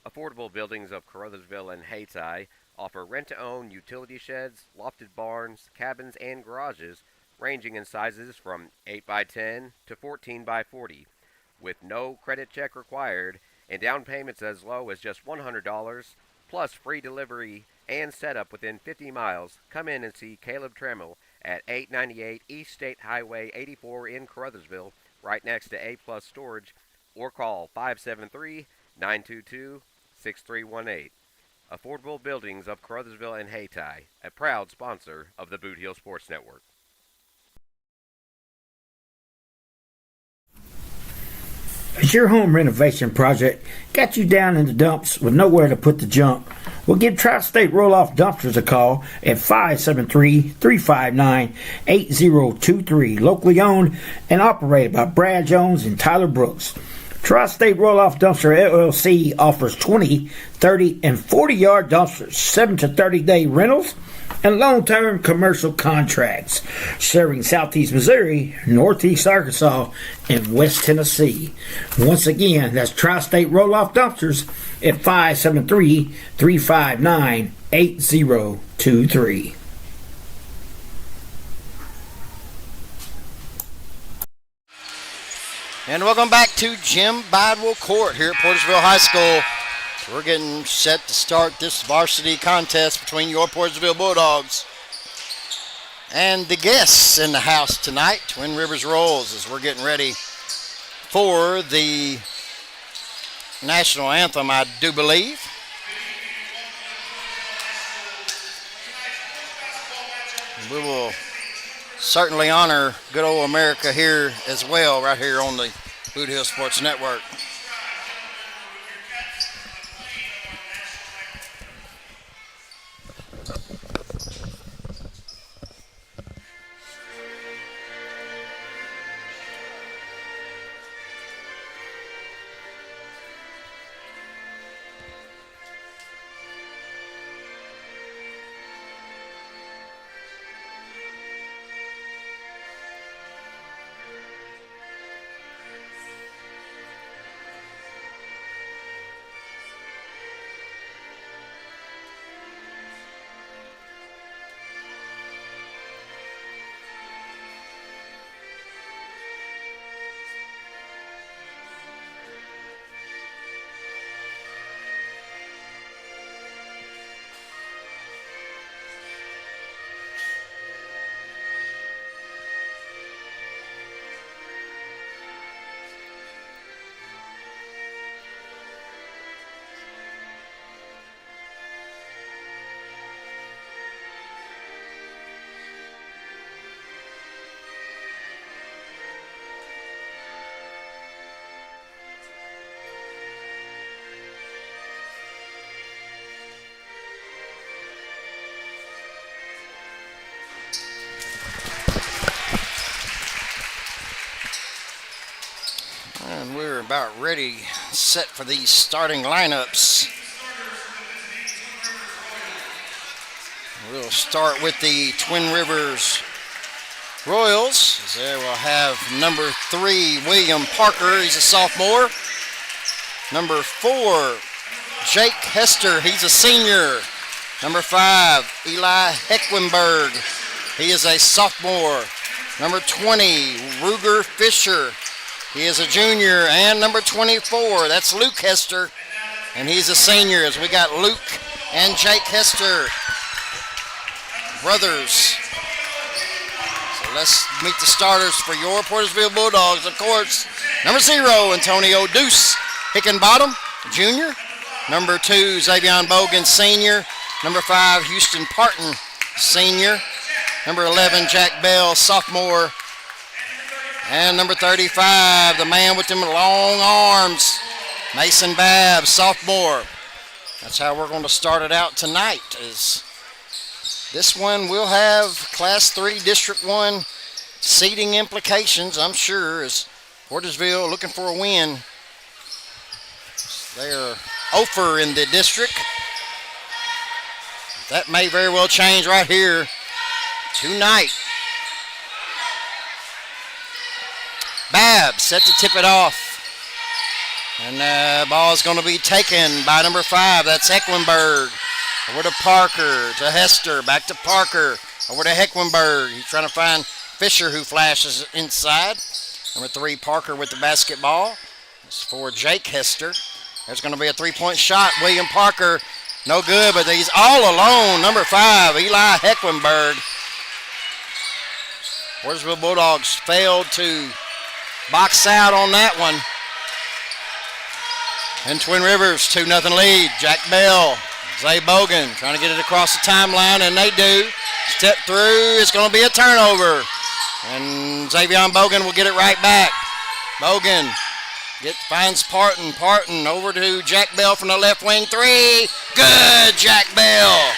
Affordable Buildings of Caruthersville and Haytide offer rent-to-own utility sheds, lofted barns, cabins, and garages ranging in sizes from 8x10 to 14x40, with no credit check required and down payments as low as just $100, plus free delivery and setup within 50 miles. Come in and see Caleb Trammell at 898 East State Highway 84 in Caruthersville, right next to A Plus Storage, or call 573-922-6318. Affordable Buildings of Caruthersville and Haytide, a proud sponsor of the Boot Hill Sports Network. Has your home renovation project got you down in the dumps with nowhere to put the junk? Well, give Tri-State Roll-Off Dumpsters a call at 573-359-8023. Locally owned and operated by Brad Jones and Tyler Brooks. Tri-State Roll-Off Dumpster LLC offers 20, 30, and 40-yard dumpsters, 7 to 30-day rentals, and long-term commercial contracts, serving Southeast Missouri, Northeast Arkansas, and West Tennessee. Once again, that's Tri-State Roll-Off Dumpsters at 573-359-8023. And welcome back to Jim Bidwell Court here at Portageville High School. We're getting set to start this varsity contest between your Portageville Bulldogs and the guests in the house tonight, Twin Rivers Royals, as we're getting ready for the national anthem, I do believe. We will certainly honor good old America here as well, right here on the Boot Hill Sports Network. And we're about ready, set for these starting lineups. We'll start with the Twin Rivers Royals. They will have number 3, William Parker. He's a sophomore. Number 4, Jake Hester. He's a senior. Number 5, Eli Heckwenberg. He is a sophomore. Number 20, Ruger Fisher. He is a junior. And number 24, that's Luke Hester, and he's a senior, as we got Luke and Jake Hester, brothers. So let's meet the starters for your Portageville Bulldogs. Of course, number 0, Antonio Deuce Hickenbottom, junior. Number 2, Xavion Bogan, senior. Number 5, Houston Parton, senior. Number 11, Jack Bell, sophomore. And number 35, the man with them long arms, Mason Babb, sophomore. That's how we're going to start it out tonight. Is this one will have Class 3 District 1 seeding implications, I'm sure, as Portageville looking for a win. They're over in the district. That may very well change right here tonight. Babb set to tip it off. And the ball is going to be taken by number 5. That's Heckwenberg. Over to Parker, to Hester, back to Parker. Over to Heckwenberg. He's trying to find Fisher, who flashes inside. Number 3, Parker with the basketball. It's for Jake Hester. There's going to be a three-point shot. William Parker, no good, but he's all alone. Number 5, Eli Heckwenberg. Portageville Bulldogs failed to box out on that one. And Twin Rivers, 2-0 lead. Jack Bell, Zay Bogan trying to get it across the timeline, and they do. Step through, it's going to be a turnover. And Xavion Bogan will get it right back. Bogan Finds Parton. Parton over to Jack Bell from the left wing. 3. Good, Jack Bell.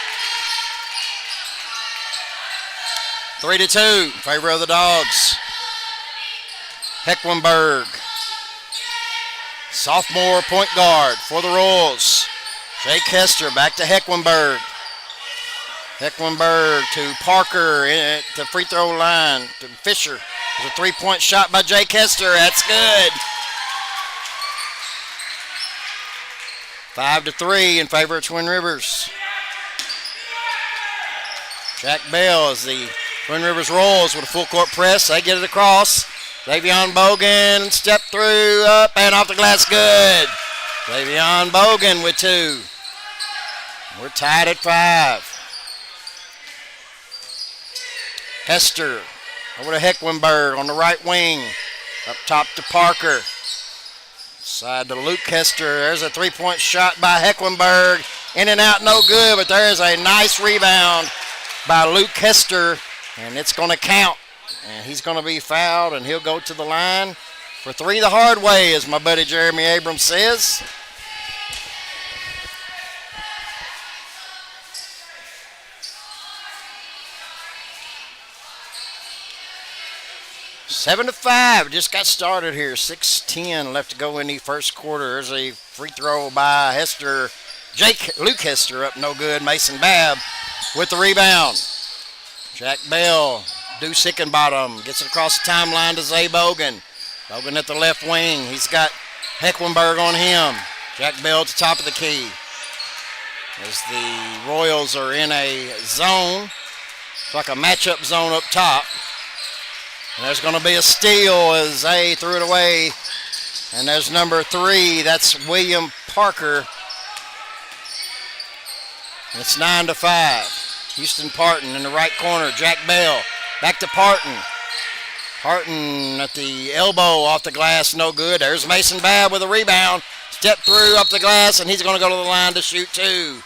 3-2 in favor of the Dogs. Hecklenberg. Sophomore point guard for the Royals. Jake Hester back to Hecklenberg. Hecklenberg to Parker at the free throw line to Fisher. There's a 3-point shot by Jake Hester. That's good. 5-3 in favor of Twin Rivers. Jack Bell as the Twin Rivers Royals with a full court press. They get it across. Davion Bogan step through, up and off the glass. Good. Davion Bogan with 2. We're tied at 5. Hester over to Hecklenberg on the right wing. Up top to Parker. Side to Luke Hester. There's a 3-point shot by Hecklenberg. In and out, no good, but there's a nice rebound by Luke Hester, and it's going to count. And he's going to be fouled, and he'll go to the line for 3 the hard way, as my buddy Jeremy Abrams says. Seven to 5, just got started here. 6:10 left to go in the first quarter. There's a free throw by Hester. Luke Hester up no good. Mason Babb with the rebound. Jack Bell, Deuce Hickenbottom gets it across the timeline to Zay Bogan. Bogan at the left wing. He's got Hecklenberg on him. Jack Bell at the top of the key. As the Royals are in a zone. It's like a matchup zone up top. And there's going to be a steal as Zay threw it away. And there's number 3. That's William Parker. It's 9 to 5. Houston Parton in the right corner. Jack Bell back to Parton. Parton at the elbow off the glass, no good. There's Mason Babb with a rebound. Step through up the glass, and he's going to go to the line to shoot 2.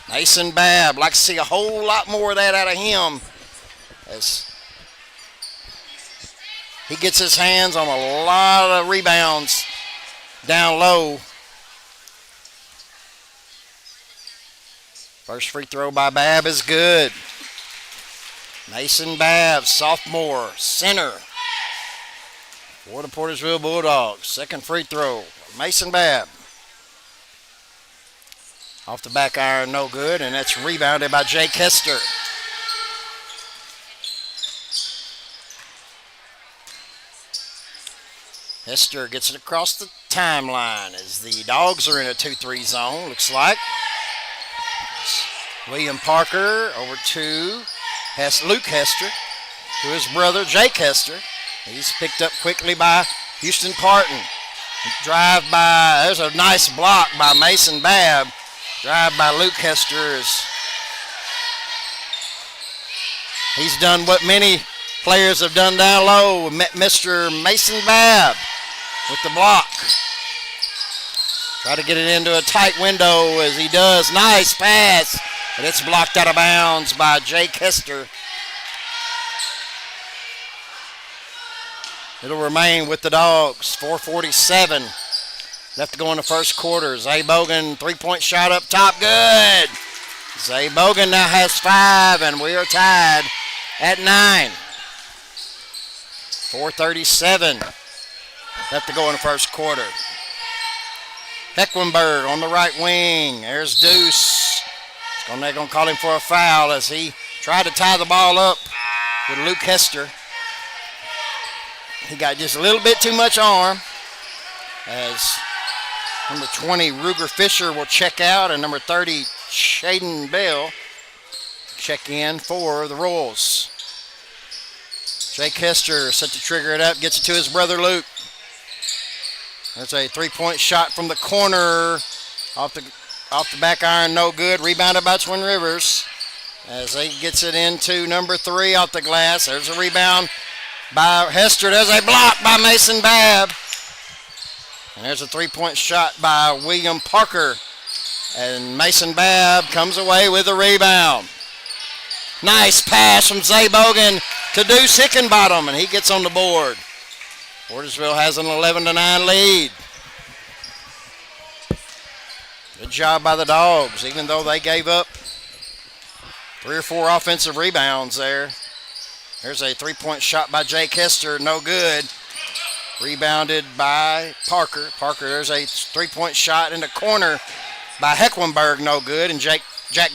Mason Babb, like to see a whole lot more of that out of him as he gets his hands on a lot of rebounds down low. First free throw by Babb is good. Mason Babb, sophomore, center for the Portageville Bulldogs. Second free throw, Mason Babb. Off the back iron, no good, and that's rebounded by Jake Hester. Hester gets it across the timeline as the Dogs are in a 2-3 zone, looks like. William Parker over to Luke Hester, to his brother Jake Hester. He's picked up quickly by Houston Parton. Drive by, there's a nice block by Mason Babb. Drive by Luke Hester. He's done what many players have done down low. Mr. Mason Babb with the block. Try to get it into a tight window as he does. Nice pass. But it's blocked out of bounds by Jake Hester. It'll remain with the Dogs. 4:47 left to go in the first quarter. Zay Bogan, 3-point shot up top. Good. Zay Bogan now has 5, and we are tied at 9. 4:37 left to go in the first quarter. Hecklenberg on the right wing. There's Deuce. They're going to call him for a foul as he tried to tie the ball up with Luke Hester. He got just a little bit too much arm as number 20, Ruger Fisher, will check out, and number 30, Shaden Bell, check in for the Royals. Jake Hester set to trigger it up, gets it to his brother Luke. There's a 3-point shot from the corner off the back iron, no good. Rebounded by Twin Rivers as he gets it into number 3 off the glass. There's a rebound by Hester. There's a block by Mason Babb. And there's a 3-point shot by William Parker. And Mason Babb comes away with a rebound. Nice pass from Zay Bogan to Deuce Hickenbottom, and he gets on the board. Portageville has an 11-9 lead. Good job by the Dogs, even though they gave up 3 or 4 offensive rebounds there. There's a three-point shot by Jake Hester, no good. Rebounded by Parker. Parker, there's a three-point shot in the corner by Hecklenberg, no good. And Jack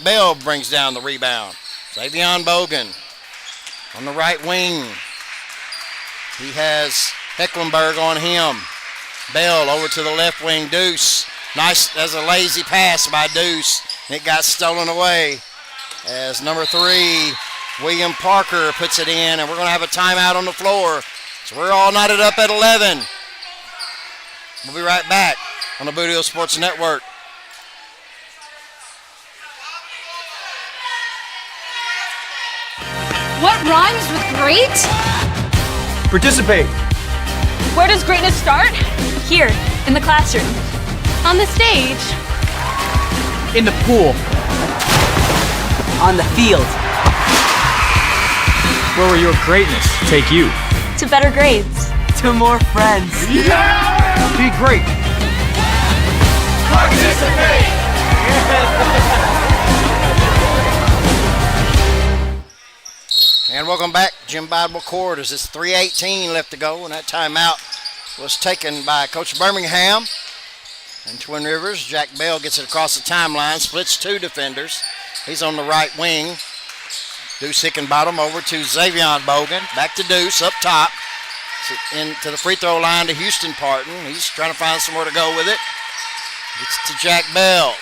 Bell brings down the rebound. Xavion Bogan on the right wing. He has Hecklenberg on him. Bell over to the left wing, Deuce. Nice, that's a lazy pass by Deuce. It got stolen away as number 3, William Parker, puts it in, and we're going to have a timeout on the floor. So we're all knotted up at 11. We'll be right back on the Boot Hill Sports Network. What rhymes with great? Participate. Where does greatness start? Here, in the classroom. On the stage. In the pool. On the field. Where will your greatness take you? To better grades. To more friends. Yeah! Be great. Participate! And welcome back, Jim Bible Court, as it's 3:18 left to go, and that timeout was taken by Coach Birmingham. And Twin Rivers, Jack Bell gets it across the timeline, splits 2 defenders. He's on the right wing. Deuce Hickenbottom over to Xavion Bogan. Back to Deuce up top. Into the free throw line to Houston Parton. He's trying to find somewhere to go with it. Gets to Jack Bell.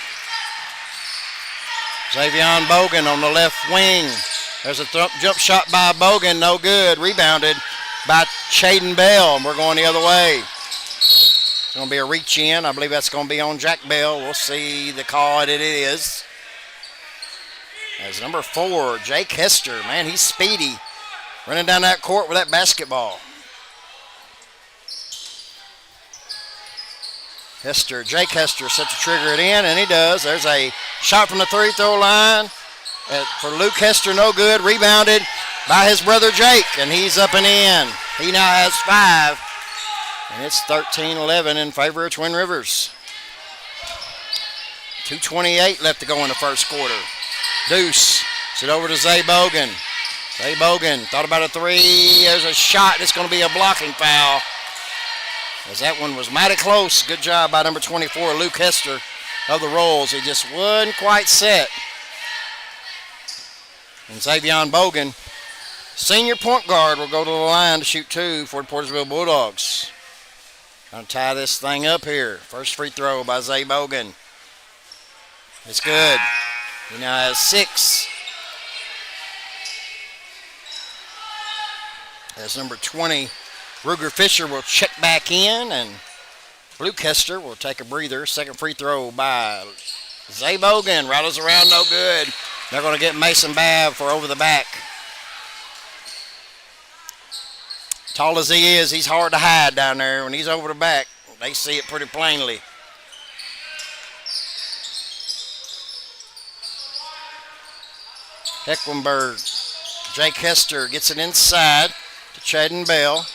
Xavion Bogan on the left wing. There's a jump shot by Bogan, no good. Rebounded by Chaden Bell, and we're going the other way. It's going to be a reach in. I believe that's going to be on Jack Bell. We'll see the call it is. As number 4, Jake Hester. Man, he's speedy. Running down that court with that basketball. Jake Hester set to trigger it in, and he does. There's a shot from the free throw line for Luke Hester, no good. Rebounded by his brother Jake, and he's up and in. He now has 5, and it's 13-11 in favor of Twin Rivers. 2:28 left to go in the first quarter. Deuce, sit over to Zay Bogan. Zay Bogan thought about a 3. There's a shot. It's going to be a blocking foul, as that one was mighty close. Good job by number 24, Luke Hester of the Rolls. He just wasn't quite set. And Xavion Bogan, senior point guard, will go to the line to shoot 2 for the Portageville Bulldogs. Gonna tie this thing up here. First free throw by Zay Bogan. It's good. He now has 6. As number 20, Ruger Fisher will check back in, and Luke Hester will take a breather. Second free throw by Zay Bogan. Rattles around, no good. They're going to get Mason Babb for over the back. Tall as he is, he's hard to hide down there. When he's over the back, they see it pretty plainly. Hecklenberg, Jake Hester gets it inside to Chaden Bell.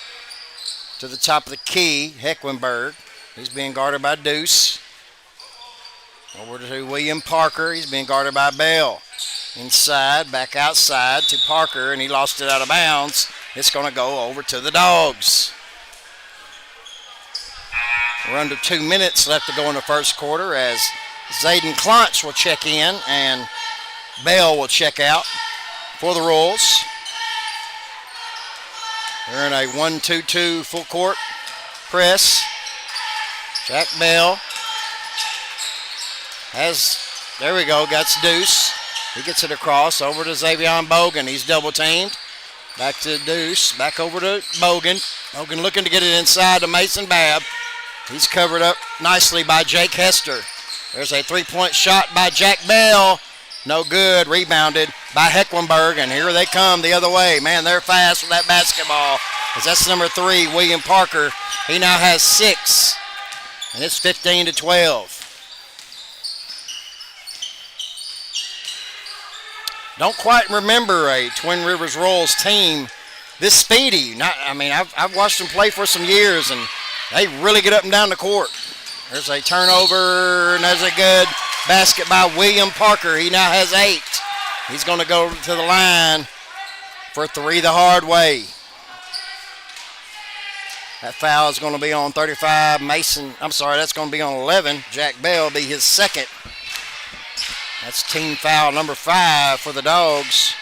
To the top of the key, Hecklenberg. He's being guarded by Deuce. Over to William Parker. He's being guarded by Bell. Inside, back outside to Parker, and he lost it out of bounds. It's going to go over to the Dogs. We're under 2 minutes left to go in the first quarter, as Zayden Klontz will check in and Bell will check out for the Royals. They're in a 1-2-2 full court press. Jack Bell there we go, got Deuce. He gets it across over to Xavion Bogan. He's double teamed. Back to Deuce, back over to Bogan. Bogan looking to get it inside to Mason Babb. He's covered up nicely by Jake Hester. There's a 3-point shot by Jack Bell. No good. Rebounded by Hecklenberg, and here they come the other way. Man, they're fast with that basketball. As that's number 3, William Parker. He now has 6, and it's 15-12. Don't quite remember a Twin Rivers Royals team this speedy. I've watched them play for some years, and they really get up and down the court. There's a turnover, and there's a good basket by William Parker. He now has 8. He's going to go to the line for 3 the hard way. That foul is going to be on 35. That's going to be on 11. Jack Bell will be his second. That's team foul number 5 for the Dogs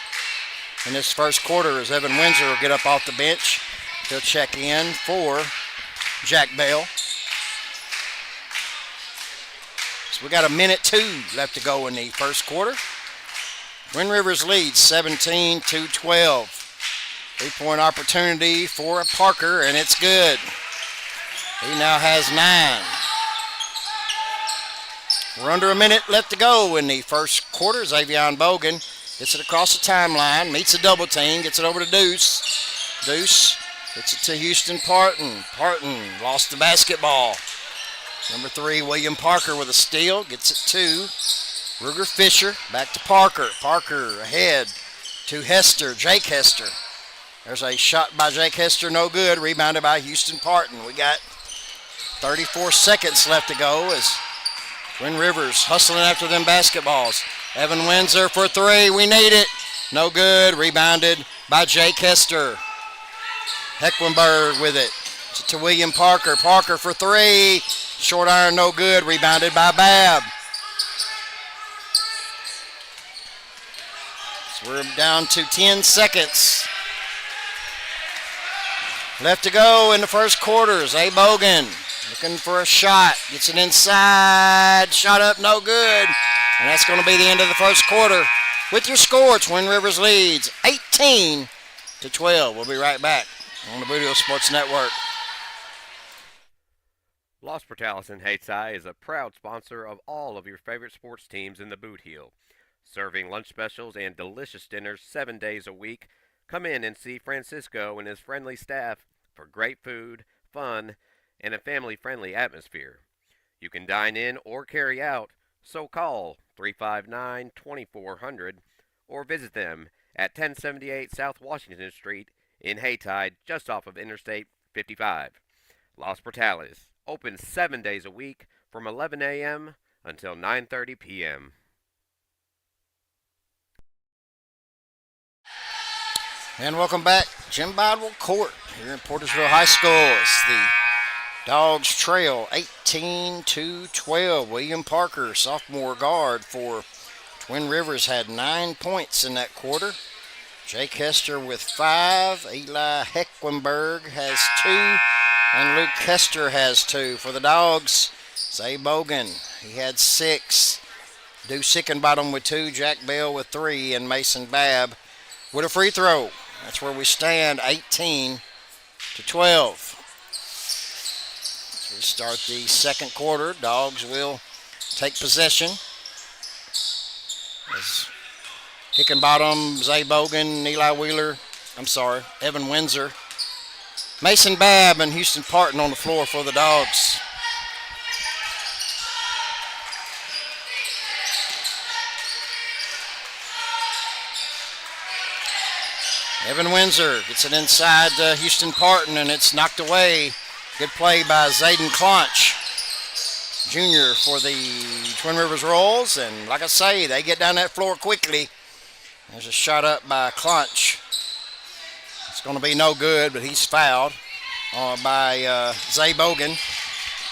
in this first quarter as Evan Windsor will get up off the bench. He'll check in for Jack Bell. So we got a minute 2 left to go in the first quarter. Twin Rivers leads 17-12. 3-point opportunity for Parker, and it's good. He now has 9. We're under a minute left to go in the first quarter. Xavion Bogan gets it across the timeline, meets a double team, gets it over to Deuce. Deuce gets it to Houston Parton. Parton lost the basketball. Number 3, William Parker with a steal, gets it to Ruger Fisher, back to Parker. Parker ahead to Hester, Jake Hester. There's a shot by Jake Hester, no good, rebounded by Houston Parton. We got 34 seconds left to go as Twin Rivers hustling after them basketballs. Evan Windsor for 3, we need it. No good, rebounded by Jake Hester. Hecklenberg with it to William Parker. Parker for 3, short iron, no good, rebounded by Babb. So we're down to 10 seconds left to go in the first quarter. Zay Bogan looking for a shot. Gets it inside. Shot up, no good. And that's going to be the end of the first quarter. With your score, Twin Rivers leads 18-12. We'll be right back on the Boot Sports Network. Los Portales in Hayti is a proud sponsor of all of your favorite sports teams in the Boot Heel. Serving lunch specials and delicious dinners 7 days a week. Come in and see Francisco and his friendly staff for great food, fun, and a family-friendly atmosphere. You can dine in or carry out, so call 359-2400 or visit them at 1078 South Washington Street in Hayti, just off of Interstate 55. Los Portales, open 7 days a week from 11 a.m. until 9:30 p.m. And welcome back. Jim Bidwell Court here in Portageville High School. It's the Dogs trail 18-12. William Parker, sophomore guard for Twin Rivers, had 9 points in that quarter. Jake Hester with 5. Eli Hecklenberg has 2. And Luke Hester has 2. For the Dogs, Zay Bogan, he had 6. Deuce Hickenbottom with 2. Jack Bell with 3. And Mason Babb with a free throw. That's where we stand, 18-12. As we start the second quarter, Dogs will take possession. As Hickenbottom, Zay Bogan, Evan Windsor, Mason Babb, and Houston Parton on the floor for the Dogs. Evan Windsor gets it inside Houston Parton, and it's knocked away. Good play by Zayden Clonch, Jr. for the Twin Rivers Royals. And like I say, they get down that floor quickly. There's a shot up by Clonch. It's going to be no good, but he's fouled by Zay Bogan.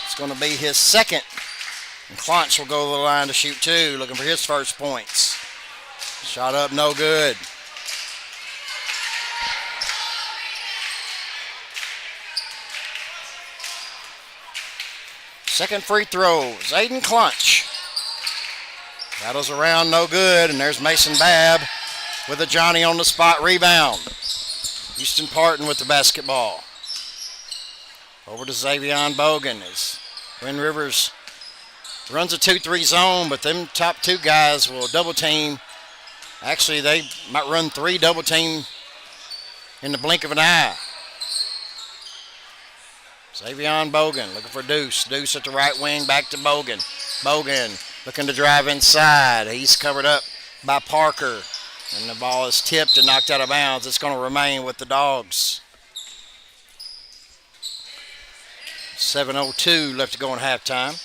It's going to be his second. And Clonch will go to the line to shoot 2, looking for his first points. Shot up, no good. Second free throw, Zayden Clonch. Battles around, no good, and there's Mason Babb with a Johnny on the spot rebound. Houston Parton with the basketball. Over to Xavion Bogan as Twin Rivers runs a 2-3 zone, but them top 2 guys will double team. Actually, they might run 3 double team in the blink of an eye. Xavion Bogan looking for Deuce. Deuce at the right wing, back to Bogan. Bogan looking to drive inside. He's covered up by Parker. And the ball is tipped and knocked out of bounds. It's going to remain with the Dogs. 7:02 left to go in halftime.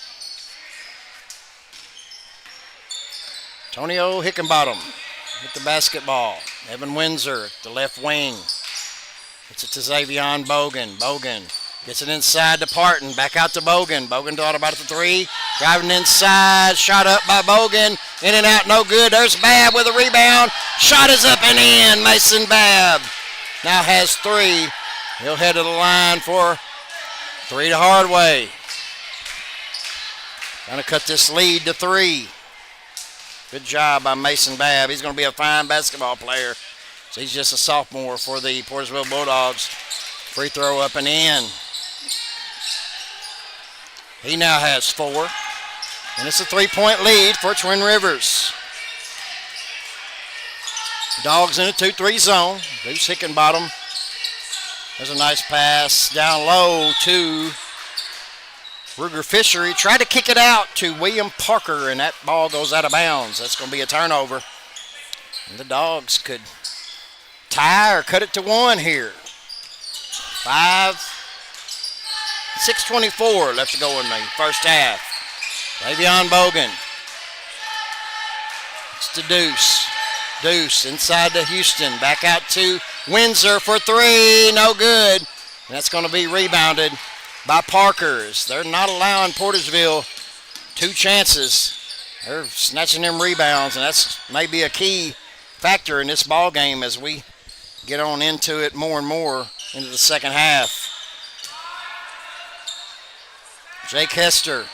Antonio Hickenbottom with the basketball. Evan Windsor, the left wing. Gets it to Xavion Bogan. Bogan gets it inside to Parton. Back out to Bogan. Bogan thought about it for three. Driving inside. Shot up by Bogan. In and out, no good. There's Babb with a rebound. Shot is up and in. Mason Babb now has three. He'll head to the line for three to Hardway. Trying to cut this lead to three. Good job by Mason Babb. He's going to be a fine basketball player. So he's just a sophomore for the Portageville Bulldogs. Free throw up and in. He now has four. And it's a three-point lead for Twin Rivers. Dogs in a 2-3 zone. Deuce Hickenbottom. There's a nice pass down low to Ruger Fisher. He tried to kick it out to William Parker, and that ball goes out of bounds. That's going to be a turnover. And the Dogs could tie or cut it to one here. 6:24 left to go in the first half. Xavion Bogan. It's to Deuce. Deuce inside to Houston. Back out to Windsor for three. No good. And that's going to be rebounded by Parkers. They're not allowing Portageville two chances. They're snatching them rebounds, and that's maybe a key factor in this ball game as we get on into it more and more into the second half. Jake Hester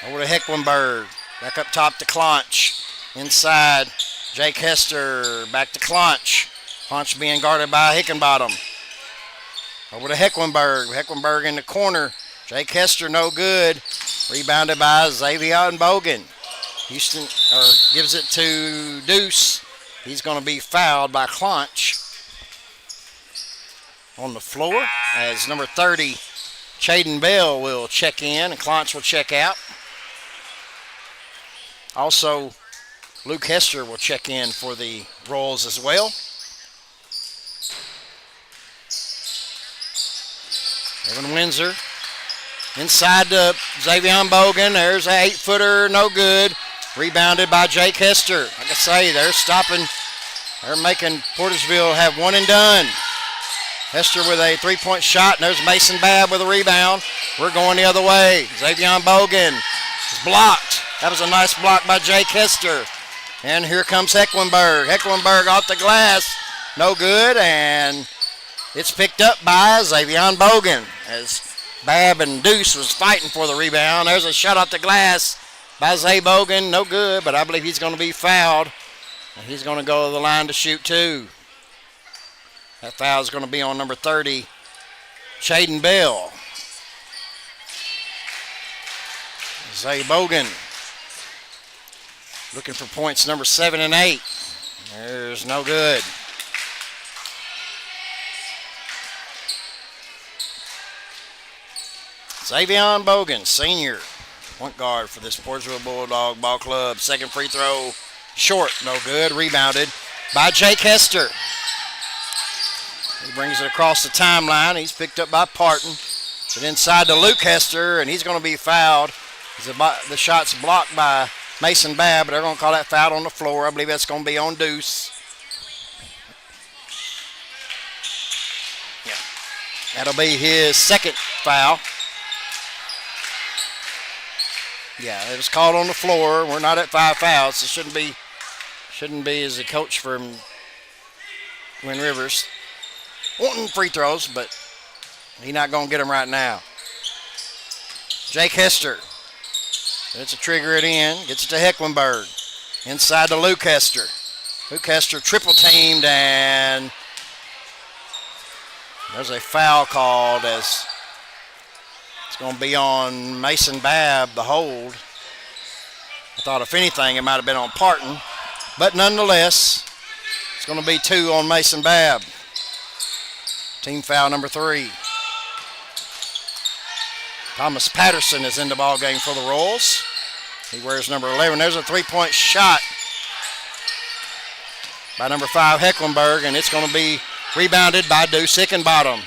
over to Hecklenberg. Back up top to Clonch. Inside, Jake Hester back to Clonch. Clonch being guarded by Hickenbottom. Over to Hecklenberg. Hecklenberg in the corner. Jake Hester no good. Rebounded by Xavion Bogan. Houston gives it to Deuce. He's going to be fouled by Clonch. On the floor as number 30, Chaden Bell will check in and Clonch will check out. Also, Luke Hester will check in for the Royals as well. Evan Windsor inside to Xavion Bogan. There's an 8-footer, no good. Rebounded by Jake Hester. Like I say, they're stopping. They're making Portageville have one and done. Hester with a three-point shot, and there's Mason Babb with a rebound. We're going the other way. Xavion Bogan is blocked. That was a nice block by Jake Hester. And here comes Hecklenberg. Hecklenberg off the glass. No good, and it's picked up by Xavion Bogan as Babb and Deuce was fighting for the rebound. There's a shot off the glass by Zay Bogan. No good, but I believe he's going to be fouled. And he's going to go to the line to shoot two. That foul is going to be on number 30, Chaden Bell. Zay Bogan looking for points number 7 and 8. There's no good. Xavion Bogan, senior point guard for this Portageville Bulldog Ball Club. Second free throw, short, no good. Rebounded by Jake Hester. He brings it across the timeline. He's picked up by Parton. But inside to Luke Hester, and he's going to be fouled. The shot's blocked by Mason Babb, but they're going to call that foul on the floor. I believe that's going to be on Deuce. Yeah, that'll be his second foul. Yeah, it was called on the floor. We're not at 5 fouls. It shouldn't be as a coach from Twin Rivers wanting free throws, but he's not going to get them right now. Jake Hester. It's a trigger it in. Gets it to Hecklenberg. Inside to Luke Hester. Luke Hester triple teamed, and there's a foul called as it's going to be on Mason Babb, the hold. I thought if anything it might have been on Parton, but nonetheless, it's going to be 2 on Mason Babb. Team foul number 3. Thomas Patterson is in the ball game for the Royals. He wears number 11. There's a three-point shot by number 5, Hecklenberg, and it's going to be rebounded by Deuce Hickenbottom.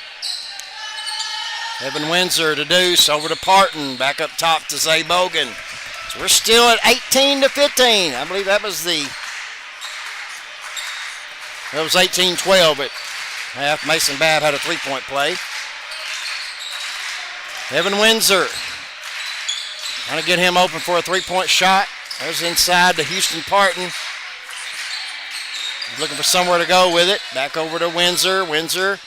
Evan Windsor to Deuce, over to Parton, back up top to Zay Bogan. So we're still at 18-15. I believe that was 18-12 at half. Mason Babb had a three-point play. Evan Windsor trying to get him open for a three-point shot. There's inside to Houston Parton. He's looking for somewhere to go with it. Back over to Windsor. Windsor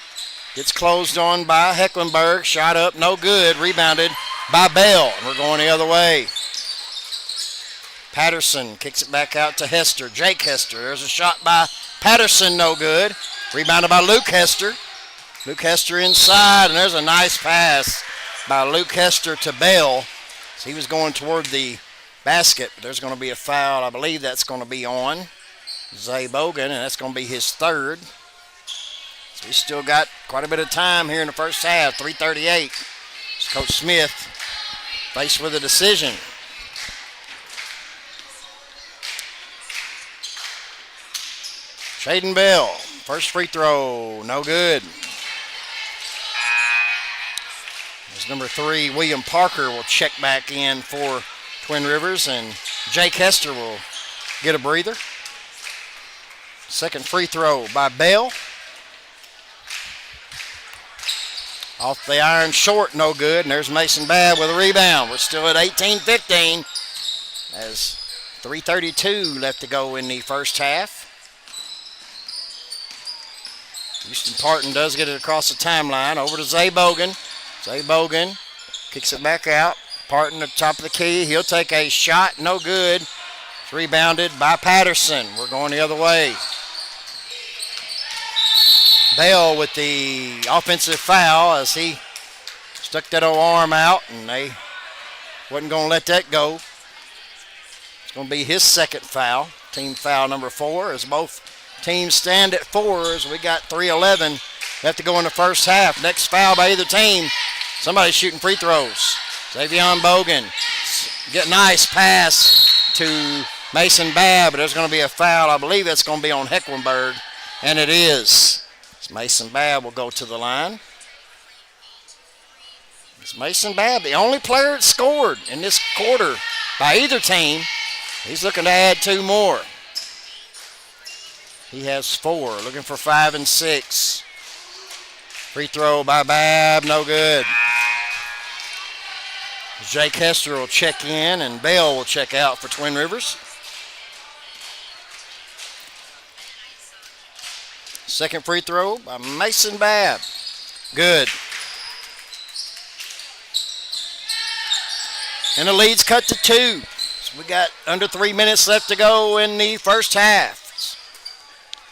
gets closed on by Hecklenberg. Shot up, no good. Rebounded by Bell. We're going the other way. Patterson kicks it back out to Hester. Jake Hester. There's a shot by Patterson, no good. Rebounded by Luke Hester. Luke Hester inside, and there's a nice pass by Luke Hester to Bell. So he was going toward the basket, but there's going to be a foul. I believe that's going to be on Zay Bogan, and that's going to be his third. So he's still got quite a bit of time here in the first half, 3:38. Coach Smith faced with a decision. Shaden Bell, first free throw, no good. As number 3, William Parker will check back in for Twin Rivers, and Jake Hester will get a breather. Second free throw by Bell. Off the iron short, no good, and there's Mason Babb with a rebound. We're still at 18-15 as 3:32 left to go in the first half. Houston Parton does get it across the timeline. Over to Zay Bogan. Zay Bogan kicks it back out. Parton at the top of the key. He'll take a shot. No good. It's rebounded by Patterson. We're going the other way. Bell with the offensive foul as he stuck that old arm out, and they wasn't going to let that go. It's going to be his second foul. Team foul number 4 as both teams stand at 4 as we got 3:11 left to go in the first half. Next foul by either team. Somebody's shooting free throws. Xavion Bogan. Get a nice pass to Mason Babb, but there's going to be a foul. I believe that's going to be on Hecklenberg, and it is. Mason Babb will go to the line. It's Mason Babb, the only player that scored in this quarter by either team. He's looking to add 2 more. He has 4, looking for 5 and 6. Free throw by Babb, no good. Jake Hester will check in, and Bell will check out for Twin Rivers. Second free throw by Mason Babb. Good. And the lead's cut to 2. So we got under 3 minutes left to go in the first half.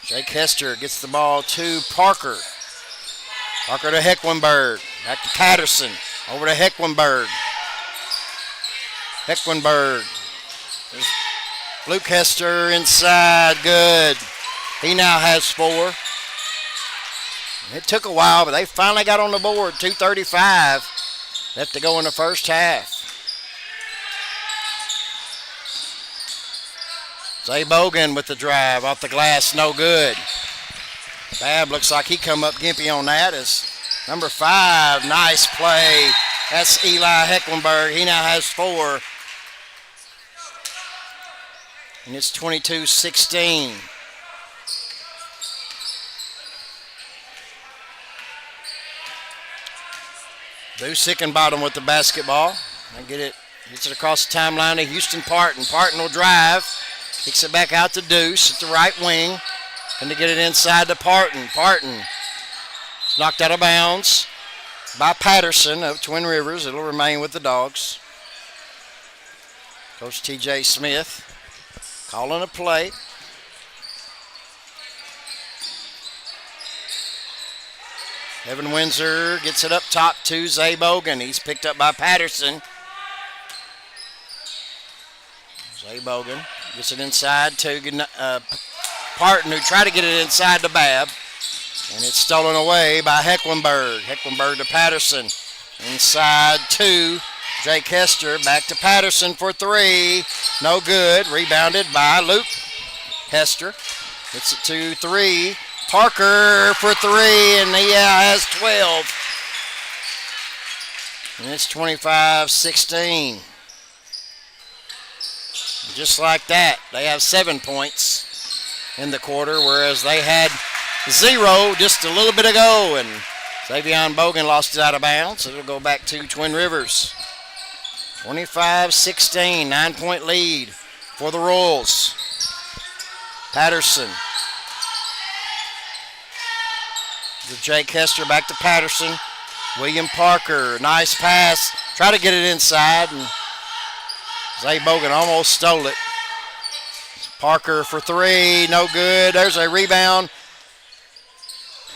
Jake Hester gets the ball to Parker. Parker to Hecklenberg. Back to Patterson. Over to Hecklenberg. Hecklenberg. There's Luke Hester inside. Good. He now has 4. It took a while, but they finally got on the board. 2:35 left to go in the first half. Zay Bogan with the drive off the glass, no good. Babb looks like he come up gimpy on that. As number 5, nice play. That's Eli Hecklenberg. He now has 4. And it's 22-16. Deuce Hickenbottom with the basketball. And gets it across the timeline to Houston Parton. Parton will drive. Kicks it back out to Deuce at the right wing. And to get it inside to Parton. Parton is knocked out of bounds by Patterson of Twin Rivers. It'll remain with the Dogs. Coach T.J. Smith calling a play. Evan Windsor gets it up top to Zay Bogan. He's picked up by Patterson. Zay Bogan gets it inside to Parton, who tried to get it inside to Babb. And it's stolen away by Hecklenberg. Hecklenberg to Patterson. Inside to Jake Hester. Back to Patterson for 3. No good. Rebounded by Luke Hester. Gets it to 3. Parker for 3, and he has 12. And it's 25-16. just like that. They have 7 points in the quarter, whereas they had 0 just a little bit ago, and Xavier Bogan lost it out of bounds. It'll go back to Twin Rivers. 25-16, 9-point lead for the Royals. Patterson. The Jake Hester back to Patterson. William Parker, nice pass. Try to get it inside, and Zay Bogan almost stole it. Parker for 3, no good. There's a rebound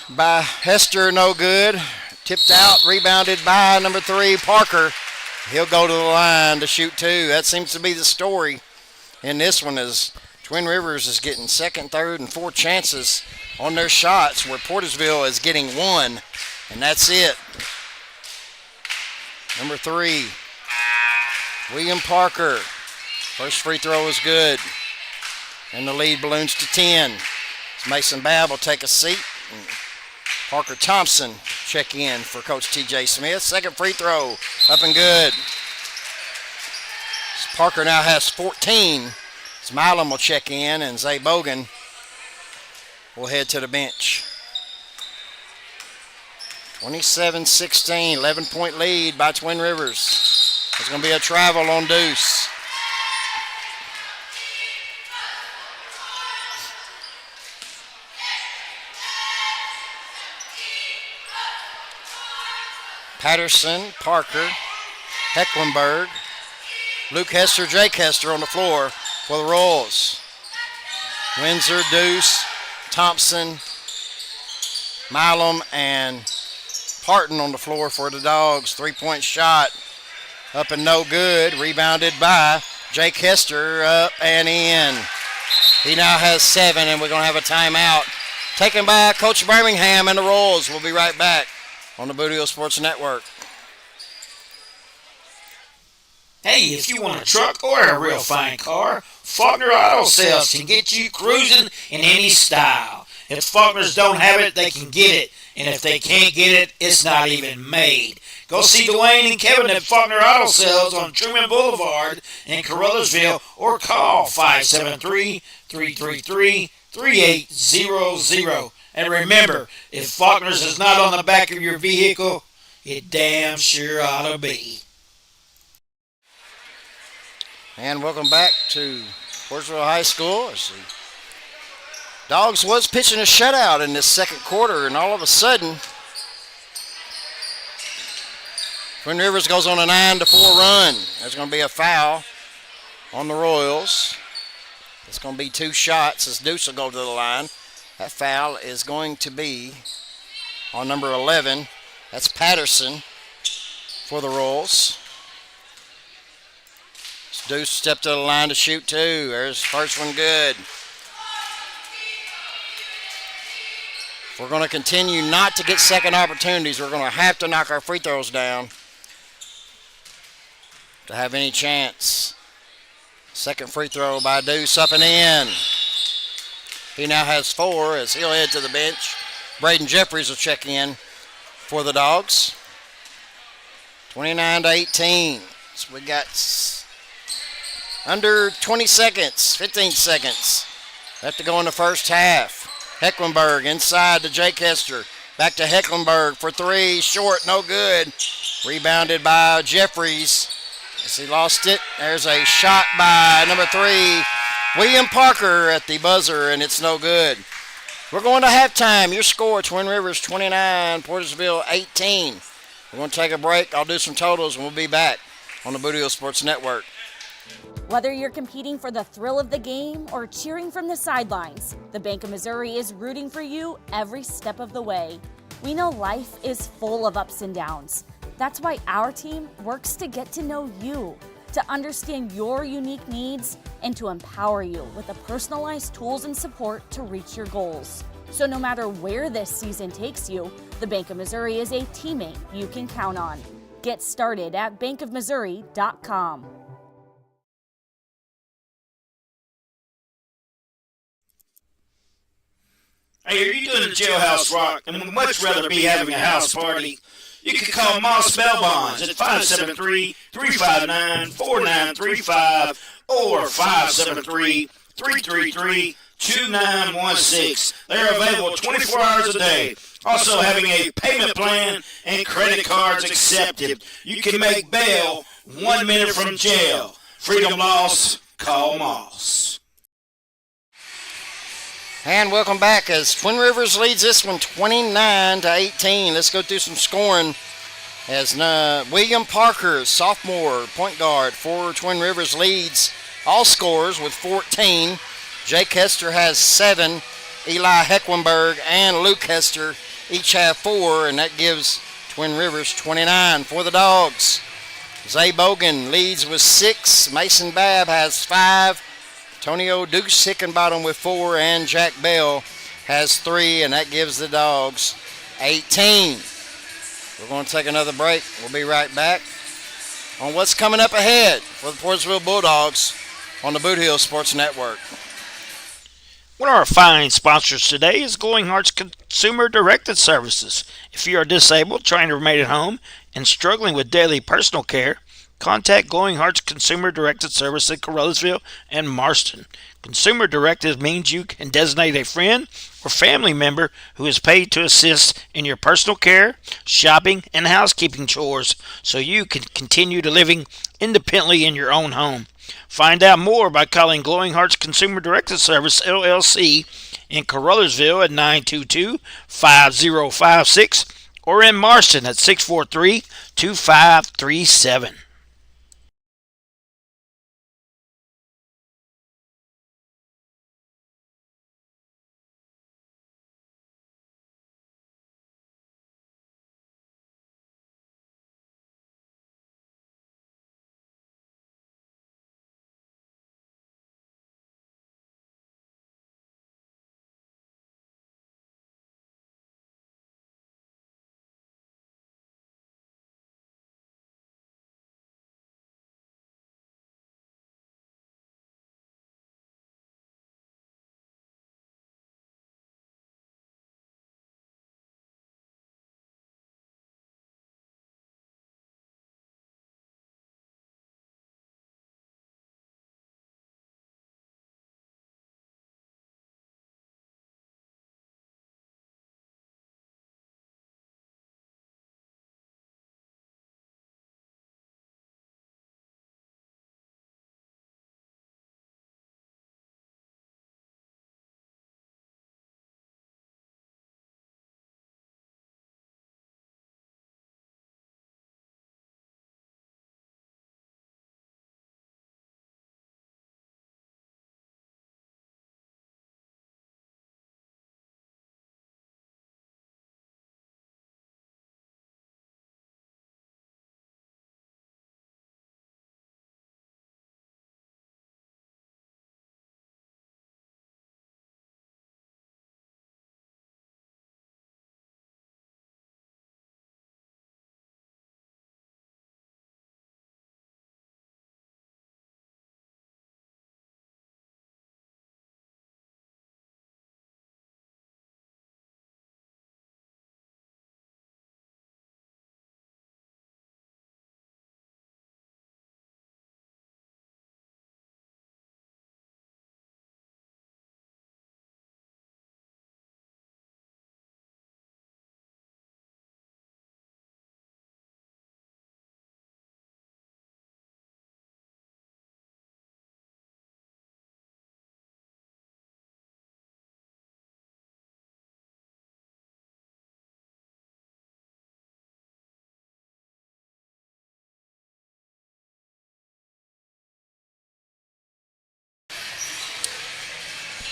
by Hester, no good. Tipped out, rebounded by number 3, Parker. He'll go to the line to shoot 2. That seems to be the story in this one, as Twin Rivers is getting 2nd, 3rd, and 4th chances on their shots, where Portageville is getting 1, and that's it. Number 3, William Parker. First free throw is good, and the lead balloons to 10. Mason Babb will take a seat, and Parker Thompson check in for Coach T.J. Smith. Second free throw, up and good. Parker now has 14. Milam will check in, and Zay Bogan will head to the bench. 27-16, 11-point lead by Twin Rivers. There's going to be a travel on Deuce. Patterson, Parker, Hecklenberg, Luke Hester, Jake Hester on the floor for the Royals. Windsor, Deuce, Thompson, Milam, and Parton on the floor for the Dogs. 3-point shot up and no good. Rebounded by Jake Hester, up and in. He now has 7, and we're going to have a timeout taken by Coach Birmingham and the Royals. We'll be right back on the Boot Hill Sports Network. Hey, if you want a truck or a real fine car, Faulkner Auto Sales can get you cruising in any style. If Faulkners don't have it, they can get it. And if they can't get it, it's not even made. Go see Dwayne and Kevin at Faulkner Auto Sales on Truman Boulevard in Caruthersville, or call 573-333-3800. And remember, if Faulkner's is not on the back of your vehicle, it damn sure ought to be. And welcome back to Portageville High School. As the Dogs was pitching a shutout in this second quarter, and all of a sudden, Twin Rivers goes on a 9-4 run. There's going to be a foul on the Royals. It's going to be 2 shots as Deuce will go to the line. That foul is going to be on number 11. That's Patterson for the Royals. Deuce stepped to the line to shoot 2. There's the first one, good. If we're going to continue not to get second opportunities, we're going to have to knock our free throws down to have any chance. Second free throw by Deuce, up and in. He now has 4 as he'll head to the bench. Braden Jeffries will check in for the Dogs. 29-18. So we got under 20 seconds, 15 seconds left to go in the first half. Hecklenberg inside to Jake Hester. Back to Hecklenberg for 3, short, no good. Rebounded by Jeffries as he lost it. There's a shot by number 3, William Parker at the buzzer, and it's no good. We're going to halftime. Your score, Twin Rivers 29, Portageville 18. We're going to take a break. I'll do some totals, and we'll be back on the Boot Hill Sports Network. Whether you're competing for the thrill of the game or cheering from the sidelines, the Bank of Missouri is rooting for you every step of the way. We know life is full of ups and downs. That's why our team works to get to know you, to understand your unique needs, and to empower you with the personalized tools and support to reach your goals. So no matter where this season takes you, the Bank of Missouri is a teammate you can count on. Get started at bankofmissouri.com. Hey, are you doing a jailhouse rock and would much rather be having a house party? You can call Moss Bell Bonds at 573-359-4935 or 573-333-2916. They're available 24 hours a day. Also having a payment plan and credit cards accepted. You can make bail 1 minute from jail. Freedom loss, call Moss. And welcome back as Twin Rivers leads this one 29-18. Let's go through some scoring as William Parker, sophomore point guard for Twin Rivers, leads all scorers with 14. Jake Hester has 7. Eli Hecklenberg and Luke Hester each have 4, and that gives Twin Rivers 29 for the Dogs. Zay Bogan leads with 6. Mason Babb has 5. Antonio Deuce Hickenbottom with 4, and Jack Bell has 3, and that gives the Dogs 18. We're going to take another break. We'll be right back on what's coming up ahead for the Portageville Bulldogs on the Boot Hill Sports Network. One of our fine sponsors today is Glowing Hearts Consumer Directed Services. If you are disabled, trying to remain at home, and struggling with daily personal care, contact Glowing Hearts Consumer Directed Service in Carruthersville and Marston. Consumer Directed means you can designate a friend or family member who is paid to assist in your personal care, shopping, and housekeeping chores so you can continue to living independently in your own home. Find out more by calling Glowing Hearts Consumer Directed Service, LLC, in Carruthersville at 922-5056 or in Marston at 643-2537.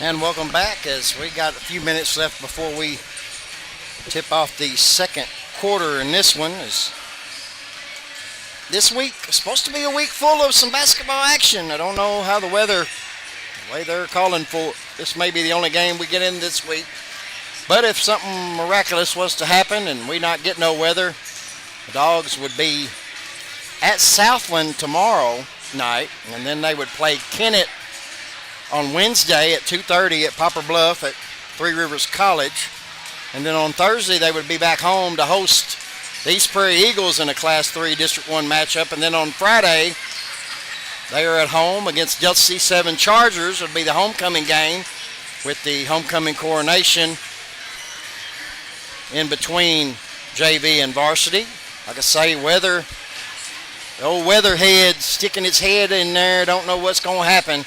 And welcome back as we got a few minutes left before we tip off the second quarter in this one. This week is supposed to be a week full of some basketball action. I don't know how the way they're calling for, this may be the only game we get in this week. But if something miraculous was to happen and we not get no weather, the Dogs would be at Southland tomorrow night, and then they would play Kennett on Wednesday at 2:30 at Poplar Bluff at Three Rivers College. And then on Thursday they would be back home to host the East Prairie Eagles in a Class 3 District 1 matchup. And then on Friday They are at home against Delta C7 Chargers. It'll be the homecoming game with the homecoming coronation in between JV and varsity. Like I say, the old weatherhead sticking its head in there, don't know what's going to happen.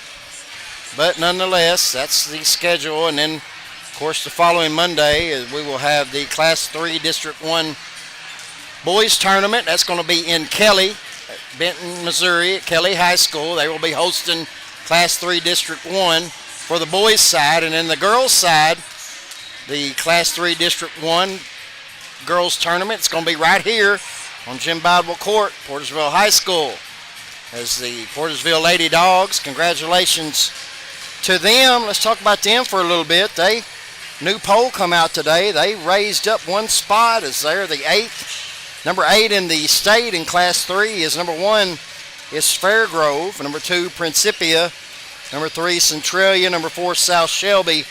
But nonetheless, that's the schedule. And then, of course, the following Monday, we will have the Class 3 District 1 boys tournament. That's going to be in Kelly, Benton, Missouri, at Kelly High School. They will be hosting Class 3 District 1 for the boys' side. And then the girls' side, the Class 3 District 1 girls tournament, it's going to be right here on Jim Bidwell Court, Portageville High School. As the Portageville Lady Dogs, congratulations to them. Let's talk about them for a little bit. New poll come out today. They raised up one spot as they're the 8th. Number 8 in the state in Class 3 is number 1 is Fairgrove. Number 2, Principia. Number 3, Centralia. Number 4, South Shelby.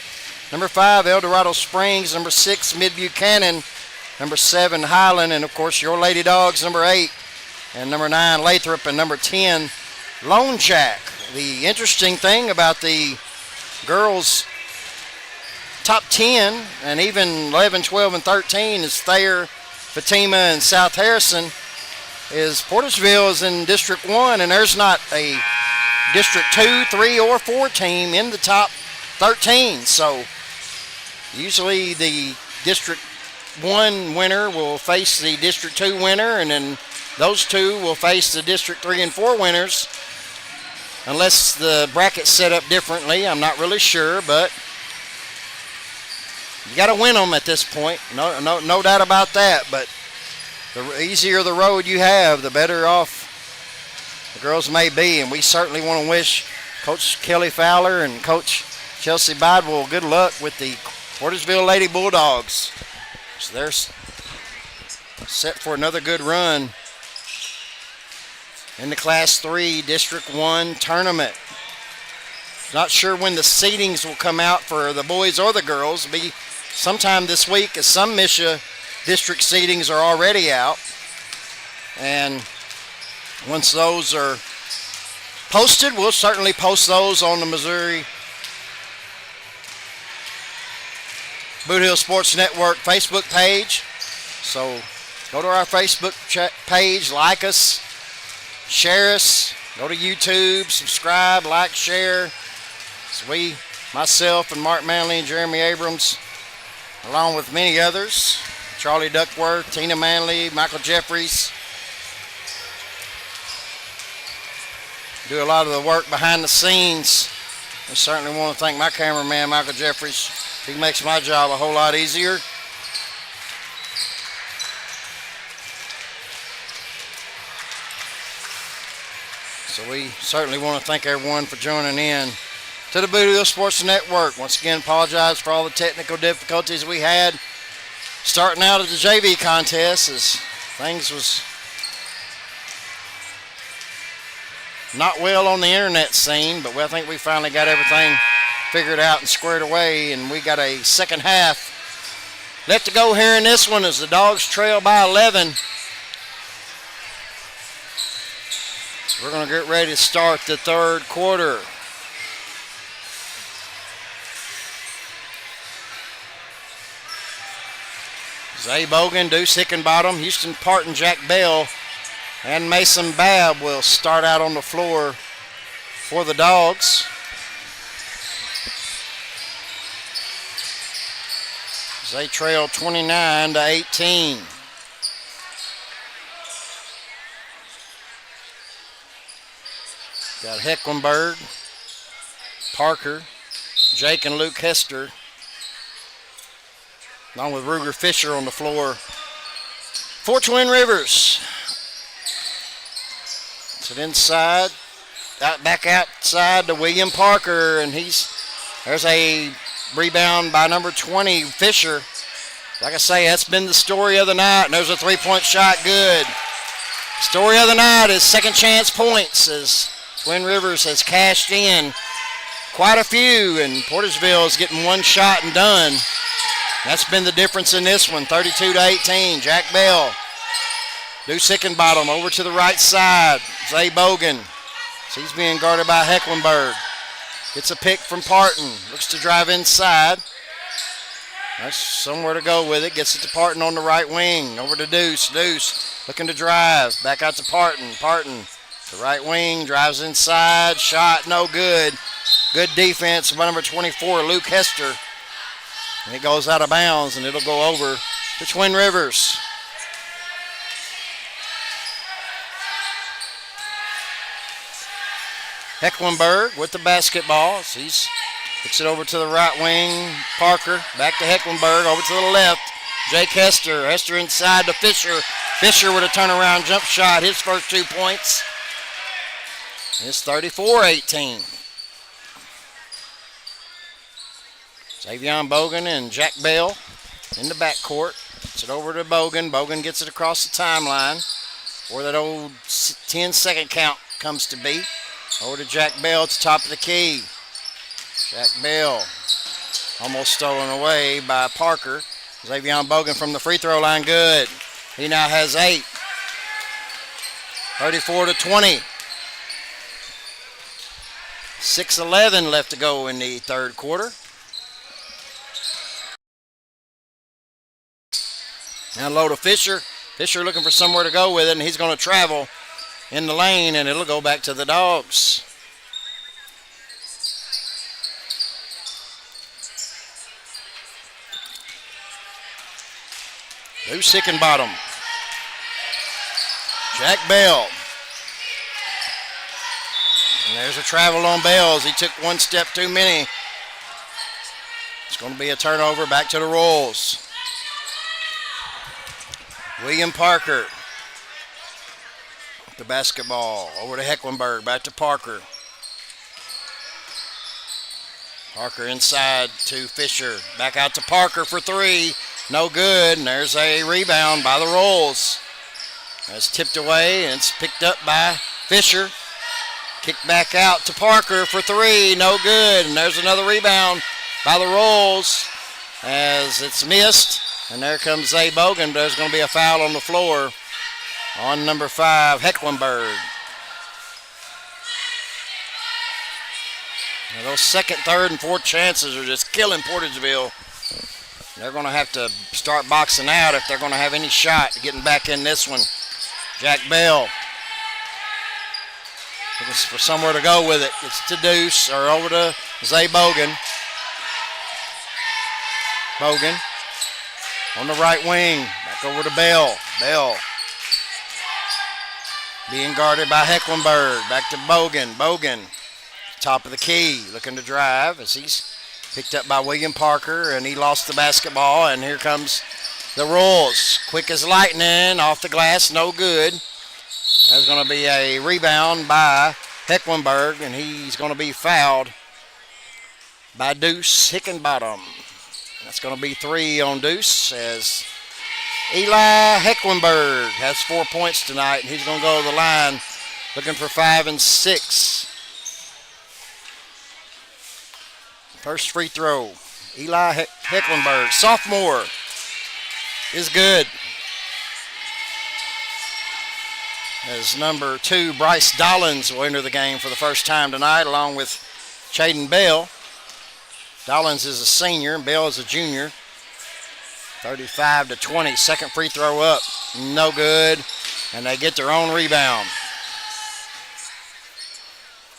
Number 5, El Dorado Springs. Number 6, Mid-Buchanan. Number 7, Highland. And, of course, your Lady Dogs, number 8. And number 9, Lathrop. And number 10, Lone Jack. The interesting thing about the girls' top 10 and even 11, 12, and 13 is Thayer, Fatima, and South Harrison. Is Portageville is in District 1, and there's not a District 2, 3, or 4 team in the top 13. So usually the District 1 winner will face the District 2 winner, and then those two will face the District 3 and 4 winners. Unless the bracket's set up differently, I'm not really sure, but you got to win them at this point. No doubt about that. But the easier the road you have, the better off the girls may be. And we certainly want to wish Coach Kelly Fowler and Coach Chelsea Bidwell good luck with the Portageville Lady Bulldogs. So they're set for another good run in the Class 3 District 1 tournament. Not sure when the seedings will come out for the boys or the girls. It'll be sometime this week, as some MSHSAA district seedings are already out. And once those are posted, we'll certainly post those on the Missouri Boot Hill Sports Network Facebook page. So go to our Facebook page, like us, share us, go to YouTube, subscribe, like, share. So we, myself and Mark Manley and Jeremy Abrams, along with many others, Charlie Duckworth, Tina Manley, Michael Jeffries, do a lot of the work behind the scenes. I certainly want to thank my cameraman, Michael Jeffries. He makes my job a whole lot easier. So we certainly want to thank everyone for joining in to the Boot Hill Sports Network. Once again, apologize for all the technical difficulties we had starting out at the JV contest, as things was not well on the internet scene, but I think we finally got everything figured out and squared away, and we got a second half left to go here in this one as the Dogs trail by 11. We're going to get ready to start the third quarter. Zay Bogan, Deuce Hickenbottom, Houston Parton, Jack Bell, and Mason Babb will start out on the floor for the Dogs. They trail 29-18. Got Hecklenberg, Parker, Jake and Luke Hester, along with Ruger Fisher on the floor for Twin Rivers. So inside, back outside to William Parker, and there's a rebound by number 20, Fisher. Like I say, that's been the story of the night, and there's a three-point shot, good. Story of the night is second chance points, as Twin Rivers has cashed in quite a few, and Portageville is getting one shot and done. That's been the difference in this one, 32-18. Jack Bell, Deuce Hickenbottom over to the right side. Zay Bogan So he's being guarded by Hecklenberg. Gets a pick from Parton. Looks to drive inside. That's somewhere to go with it. Gets it to Parton on the right wing. Over to Deuce. Deuce looking to drive. Back out to Parton. Parton, the right wing, drives inside. Shot, no good. Good defense by number 24, Luke Hester. And it goes out of bounds, and it'll go over to Twin Rivers. Hecklenberg with the basketball. So he's kicks it over to the right wing. Parker back to Hecklenberg. Over to the left. Jake Hester. Hester inside to Fisher. Fisher with a turnaround jump shot. His first 2 points. It's 34-18. Xavion Bogan and Jack Bell in the backcourt. Gets it over to Bogan. Bogan gets it across the timeline. Or that old 10-second count comes to be. Over to Jack Bell at the top of the key. Jack Bell almost stolen away by Parker. Xavion Bogan from the free throw line, good. He now has 8. 34-20. 6:11 left to go in the third quarter. Now low to Fisher. Fisher looking for somewhere to go with it, and he's going to travel in the lane, and it'll go back to the Dogs. Deuce Hickenbottom. Jack Bell. And there's a travel on Bells. He took one step too many. It's going to be a turnover back to the Royals. William Parker. The basketball over to Hecklenberg, back to Parker. Parker inside to Fisher, back out to Parker for 3. No good, and there's a rebound by the Royals. That's tipped away, and it's picked up by Fisher. Kicked back out to Parker for 3, no good, and there's another rebound by the Royals as it's missed. And there comes Zay Bogan. There's going to be a foul on the floor on number 5, Hecklenberg. Now those second, third, and fourth chances are just killing Portageville. They're going to have to start boxing out if they're going to have any shot at getting back in this one. Jack Bell looking for somewhere to go with it. It's to Deuce, or over to Zay Bogan. Bogan on the right wing. Back over to Bell. Bell being guarded by Hecklenberg. Back to Bogan. Bogan, top of the key, looking to drive as he's picked up by William Parker, and he lost the basketball, and here comes the Royals. Quick as lightning, off the glass, no good. There's going to be a rebound by Hecklenberg, and he's going to be fouled by Deuce Hickenbottom. That's going to be 3 on Deuce as Eli Hecklenberg has 4 points tonight, and he's going to go to the line looking for 5 and 6. First free throw, Eli Hecklenberg, sophomore, is good. As number 2, Bryce Dollins will enter the game for the first time tonight, along with Chaden Bell. Dollins is a senior, and Bell is a junior. 35-20, second free throw up, no good, and they get their own rebound.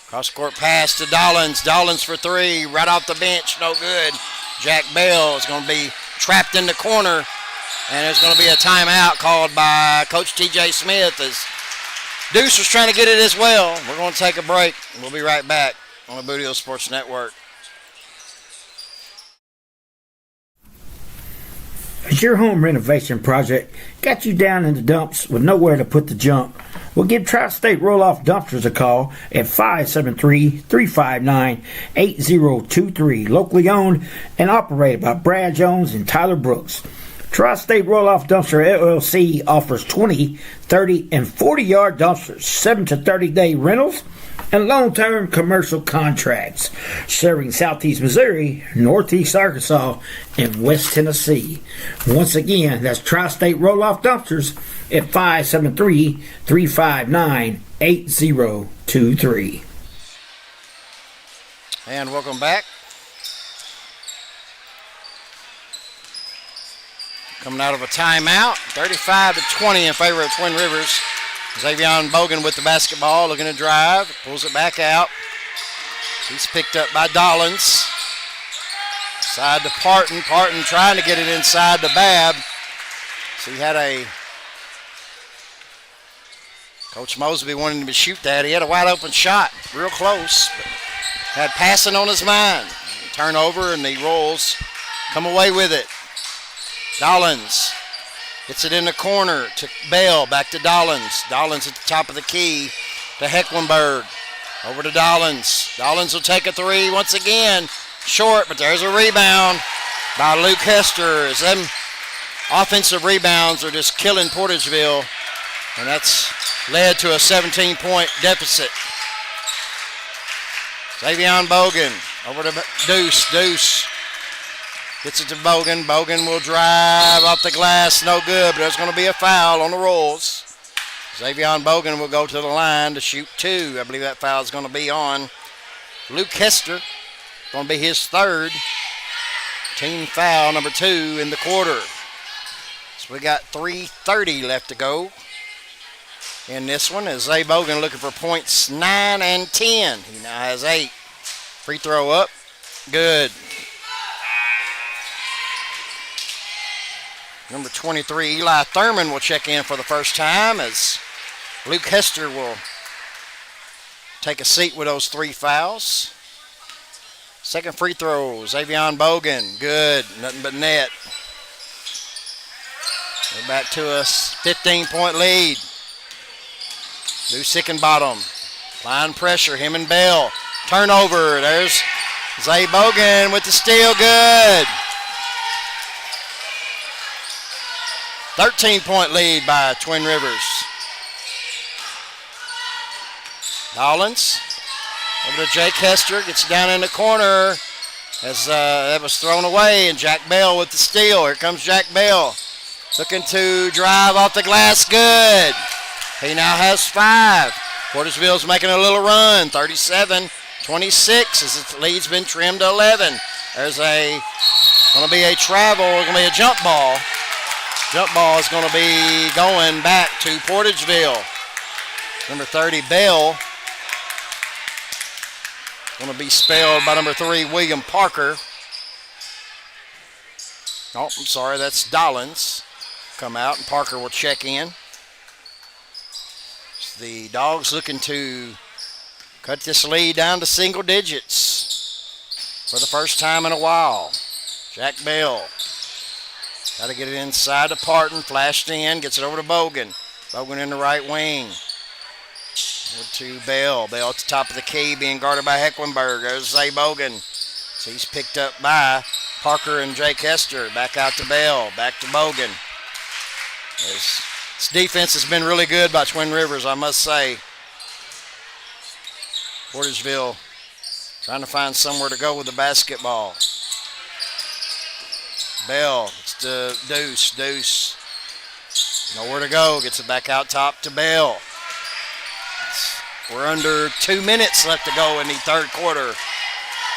Cross-court pass to Dollins. Dollins for 3, right off the bench, no good. Jack Bell is going to be trapped in the corner, and there's going to be a timeout called by Coach T.J. Smith as Deuce was trying to get it as well. We're going to take a break, and we'll be right back on the Boot Hill Sports Network. Has your home renovation project got you down in the dumps with nowhere to put the junk? Well, give Tri-State Roll-Off Dumpsters a call at 573-359-8023. Locally owned and operated by Brad Jones and Tyler Brooks. Tri-State Roll-Off Dumpster LLC offers 20, 30, and 40-yard dumpsters, 7 to 30-day rentals, and long-term commercial contracts, serving Southeast Missouri, Northeast Arkansas, and West Tennessee. Once again, that's Tri-State Roll-Off Dumpsters at 573-359-8023. 2-3. And welcome back. Coming out of a timeout, 35-20 in favor of Twin Rivers. Xavion Bogan with the basketball, looking to drive, pulls it back out. He's picked up by Dollins. Side to Parton. Parton trying to get it inside to Babb. So he had Coach Mosby wanted him to shoot that. He had a wide open shot, real close, but had passing on his mind. Turnover, and the Rolls come away with it. Dollins gets it in the corner to Bell, back to Dollins. Dollins at the top of the key to Hecklenberg. Over to Dollins. Dollins will take a three once again. Short, but there's a rebound by Luke Hester. As them offensive rebounds are just killing Portageville, and that's led to a 17-point deficit. Xavion Bogan over to Deuce. Deuce gets it to Bogan. Bogan will drive off the glass. No good, but there's going to be a foul on the Rolls. Xavion Bogan will go to the line to shoot two. I believe that foul is going to be on Luke Hester. Going to be his third. Team foul number 2 in the quarter. So we got 3:30 left to go in this one. As Zay Bogan looking for points 9 and 10. He now has 8. Free throw up. Good. Number 23, Eli Thurman, will check in for the first time as Luke Hester will take a seat with those 3 fouls. Second free throw, Xavion Bogan. Good. Nothing but net. We're back to a 15-point lead. Deuce Hickenbottom. Applying pressure. Him and Bell. Turnover. There's Zay Bogan with the steal. Good. 13-point lead by Twin Rivers. Dollins over to Jake Hester. Gets down in the corner as that was thrown away. And Jack Bell with the steal. Here comes Jack Bell. Looking to drive off the glass. Good. He now has 5. Portageville's making a little run. 37-26 as the lead's been trimmed to 11. There's going to be a travel. Going to be a jump ball. Jump ball is going to be going back to Portageville. Number 30, Bell. Going to be spelled by number 3, William Parker. Oh, I'm sorry, that's Dollins. Come out, and Parker will check in. The Dogs looking to cut this lead down to single digits for the first time in a while. Jack Bell. Got to get it inside to Parton. Flashed in. Gets it over to Bogan. Bogan in the right wing. Over to Bell. Bell at the top of the key being guarded by Hecklenberg. There's Zay Bogan. So he's picked up by Parker and Jake Hester. Back out to Bell. Back to Bogan. This defense has been really good by Twin Rivers, I must say. Portageville trying to find somewhere to go with the basketball. Bell, it's to Deuce. Deuce, nowhere to go. Gets it back out top to Bell. We're under 2 minutes left to go in the third quarter.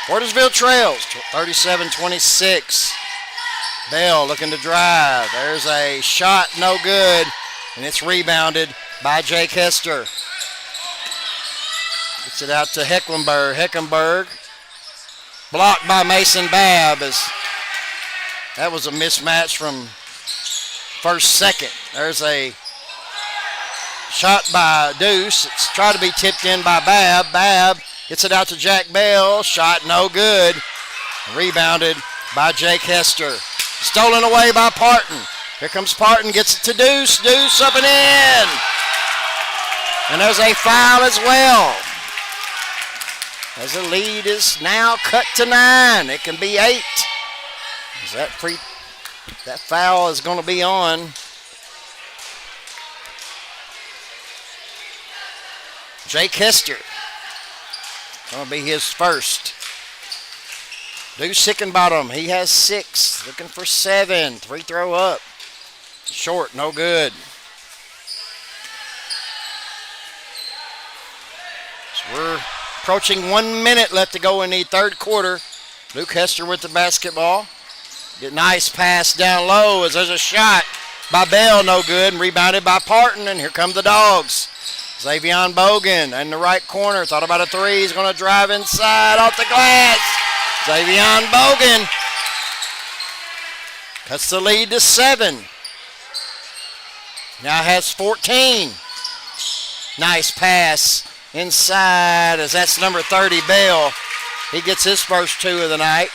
Portageville trails 37-26. Bell looking to drive. There's a shot, no good, and it's rebounded by Jake Hester. Gets it out to Hecklenberg. Hecklenberg blocked by Mason Babb. That was a mismatch from first, second. There's a shot by Deuce. It's tried to be tipped in by Babb. Babb gets it out to Jack Bell. Shot no good. Rebounded by Jake Hester. Stolen away by Parton. Here comes Parton. Gets it to Deuce. Deuce up and in. And there's a foul as well. As the lead is now cut to 9. It can be 8. That foul is going to be on Jake Hester. Going to be his first. Deuce Hickenbottom, he has 6. Looking for 7. Free throw up. Short, no good. We're approaching 1 minute left to go in the third quarter. Luke Hester with the basketball. Get nice pass down low as there's a shot by Bell, no good, and rebounded by Parton, and here come the Dogs. Xavion Bogan in the right corner, thought about a three, he's going to drive inside off the glass. Xavion Bogan cuts the lead to 7. Now has 14. Nice pass inside as that's number 30, Bell. He gets his first 2 of the night.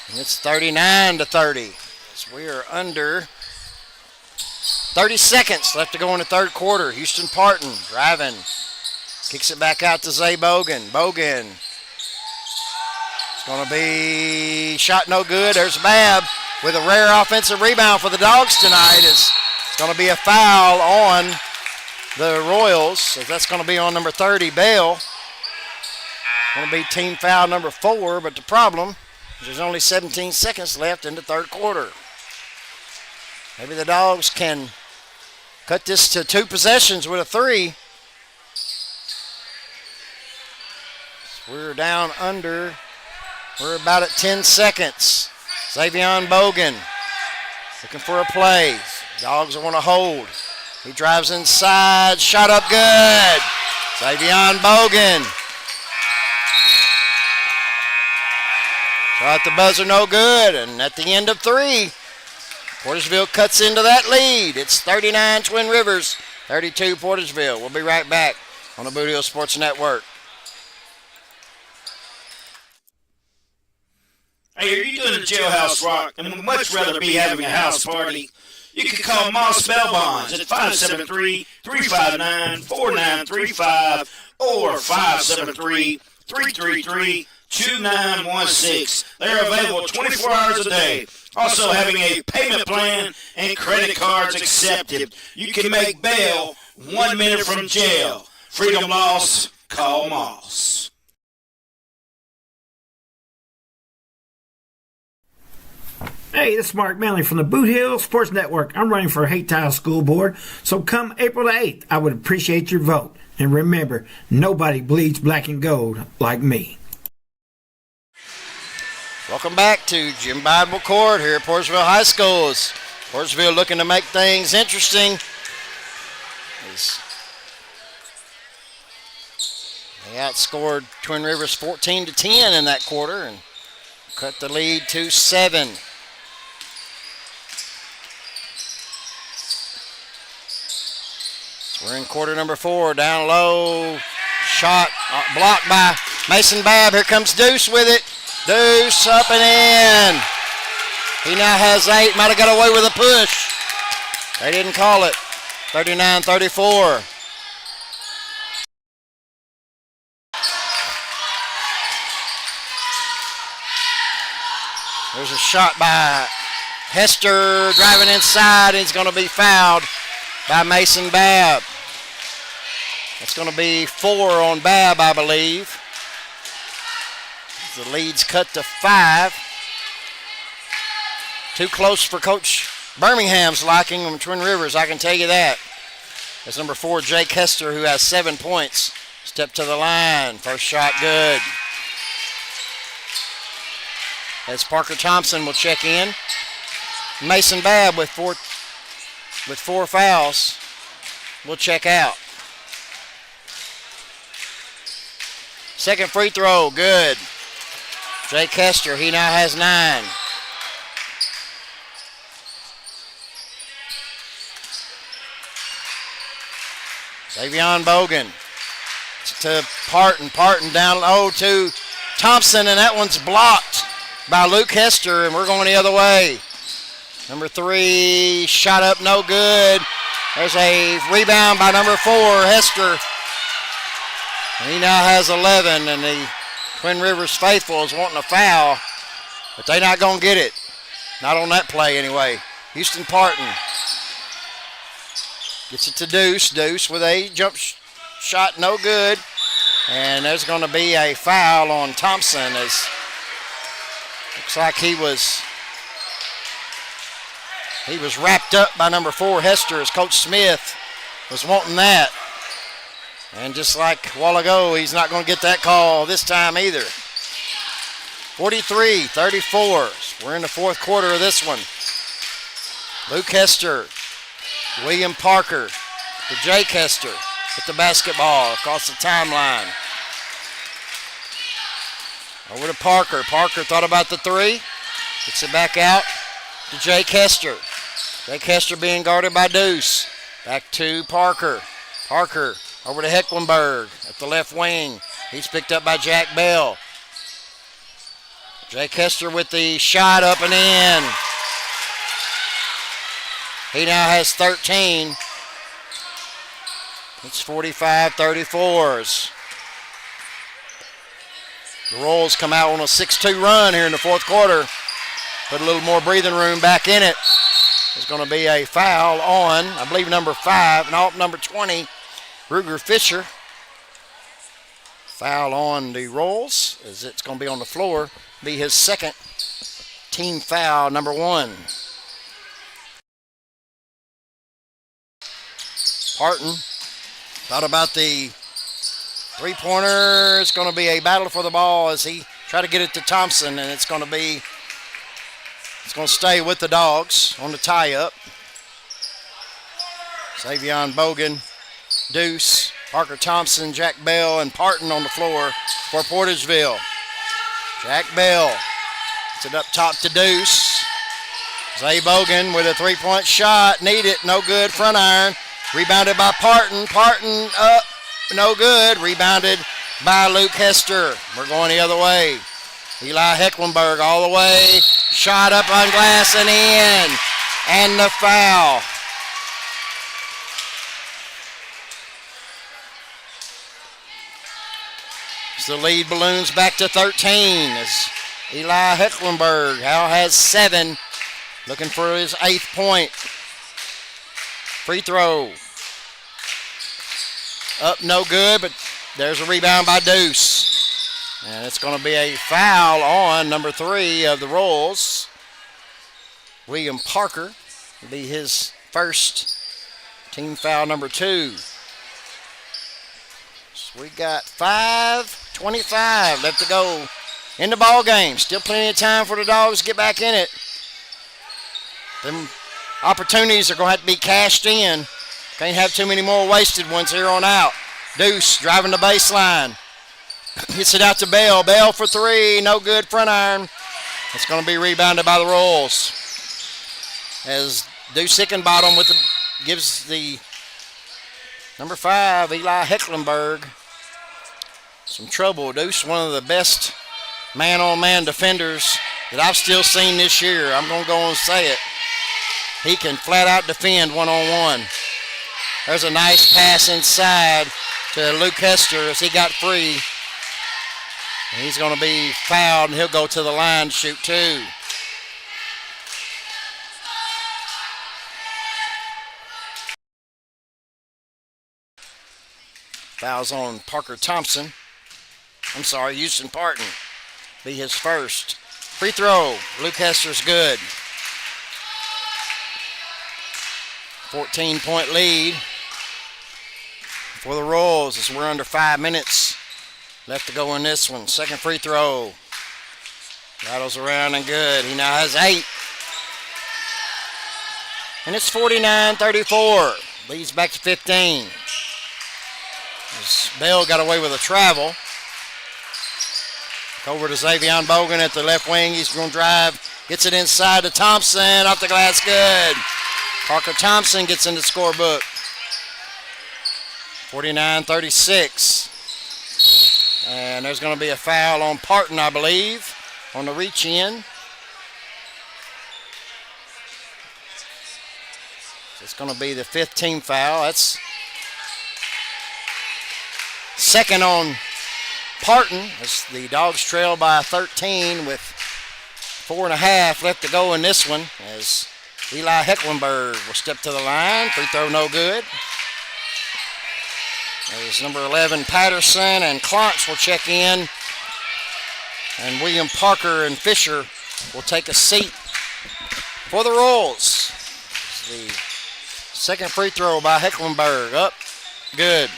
And it's 39-30. As we are under 30 seconds left to go in the third quarter. Houston Parton driving. Kicks it back out to Zay Bogan. Bogan. It's going to be shot no good. There's Babb with a rare offensive rebound for the Dogs tonight. It's going to be a foul on the Royals. So that's going to be on number 30, Bell. Going to be team foul number 4, but the problem is there's only 17 seconds left in the third quarter. Maybe the Dogs can cut this to 2 possessions with a 3. We're down under. We're about at 10 seconds. Xavion Bogan looking for a play. Dogs want to hold. He drives inside. Shot up good. Xavion Bogan. Shot at the buzzer, no good. And at the end of 3, Portageville cuts into that lead. It's 39 Twin Rivers, 32 Portageville. We'll be right back on the Boot Hill Sports Network. Hey, are you doing a jailhouse rock and would much rather be having a house party? You can call Moss Bell Bonds at 573-359-4935 or 573-333-2916. They're available 24 hours a day. Also having a payment plan and credit cards accepted. You can make bail 1 minute from jail. Freedom loss, call Moss. Hey, this is Mark Manley from the Boot Hill Sports Network. I'm running for Haytile School Board, so come April the 8th, I would appreciate your vote. And remember, nobody bleeds black and gold like me. Welcome back to Jim Bidwell Court here at Portageville High School. Portageville looking to make things interesting. They outscored Twin Rivers 14-10 in that quarter and cut the lead to 7. We're in quarter number 4, down low, shot blocked by Mason Babb. Here comes Deuce with it. Deuce up and in. He now has 8, might have got away with a push. They didn't call it. 39-34. There's a shot by Hester driving inside. He's going to be fouled by Mason Babb. That's going to be 4 on Babb, I believe. The lead's cut to 5. Too close for Coach Birmingham's liking on Twin Rivers, I can tell you that. That's number 4, Jake Hester, who has 7 points. Step to the line. First shot good. As Parker Thompson will check in. Mason Babb with 4 fouls will check out. Second free throw, good. Jake Hester, he now has 9. Xavion Bogan to Parton. Parton down low to Thompson, and that one's blocked by Luke Hester, and we're going the other way. Number 3, shot up, no good. There's a rebound by number 4, Hester. And he now has 11, and the Twin Rivers faithful is wanting a foul, but they're not going to get it. Not on that play anyway. Houston Parton gets it to Deuce. Deuce with a jump shot, no good. And there's going to be a foul on Thompson, as looks like he was wrapped up by number 4, Hester, as Coach Smith was wanting that. And just like a while ago, he's not going to get that call this time either. 43-34. We're in the fourth quarter of this one. Luke Hester, William Parker to Jake Hester with the basketball across the timeline. Over to Parker. Parker thought about the three. Gets it back out to Jake Hester. Jake Hester being guarded by Deuce. Back to Parker. Parker over to Hecklenberg at the left wing. He's picked up by Jack Bell. Jake Hester with the shot up and in. He now has 13. It's 45-34. The Royals come out on a 6-2 run here in the fourth quarter. Put a little more breathing room back in it. There's going to be a foul on, I believe, number 5, and number 20, Ruger Fisher. Foul on the Royals, as it's going to be on the floor. Be his second team foul, number 1. Parton thought about the three-pointer. It's going to be a battle for the ball as he tried to get it to Thompson, and it's going to stay with the Dogs on the tie-up. Savion Bogan, Deuce, Parker Thompson, Jack Bell, and Parton on the floor for Portageville. Jack Bell gets it up top to Deuce. Zay Bogan with a three-point shot. Need it, no good, front iron. Rebounded by Parton. Parton up, no good. Rebounded by Luke Hester. We're going the other way. Eli Hecklenberg all the way. Shot up on glass and in. And the foul. So the lead balloons back to 13 as Eli Hecklenberg now has 7. Looking for his 8th point. Free throw. Up, no good, but there's a rebound by Deuce. And it's going to be a foul on number 3 of the Royals. William Parker will be his first team foul, number 2. So we got 5:25 left to go in the ball game. Still plenty of time for the Dogs to get back in it. Them opportunities are going to have to be cashed in. Can't have too many more wasted ones here on out. Deuce driving the baseline. Gets it out to Bell. Bell for 3. No good, front iron. It's going to be rebounded by the Royals. As Deuce Hickenbottom gives the number 5, Eli Hecklenberg, some trouble. Deuce, one of the best man-on-man defenders that I've still seen this year. I'm going to go and say it. He can flat out defend one-on-one. There's a nice pass inside to Luke Hester as he got free. And he's going to be fouled, and he'll go to the line to shoot 2. Fouls on Parker Thompson. Houston Parton. Be his first. Free throw. Luke Hester's good. 14-point lead for the Royals as we're under 5 minutes left to go in this one. Second free throw. Rattles around and good. He now has 8. And it's 49-34. Leads back to 15. As Bell got away with a travel. Over to Xavion Bogan at the left wing. He's going to drive. Gets it inside to Thompson. Off the glass, good. Parker Thompson gets in the scorebook. 49-36. And there's going to be a foul on Parton, I believe, on the reach in. It's going to be the 5th team foul. That's second on Parton as the Dogs trail by 13 with 4.5 left to go in this one as Eli Hecklenberg will step to the line. Free throw no good. There's number 11 Patterson, and Klontz will check in. And William Parker and Fisher will take a seat for the Royals. The second free throw by Hecklenberg. Up. Good.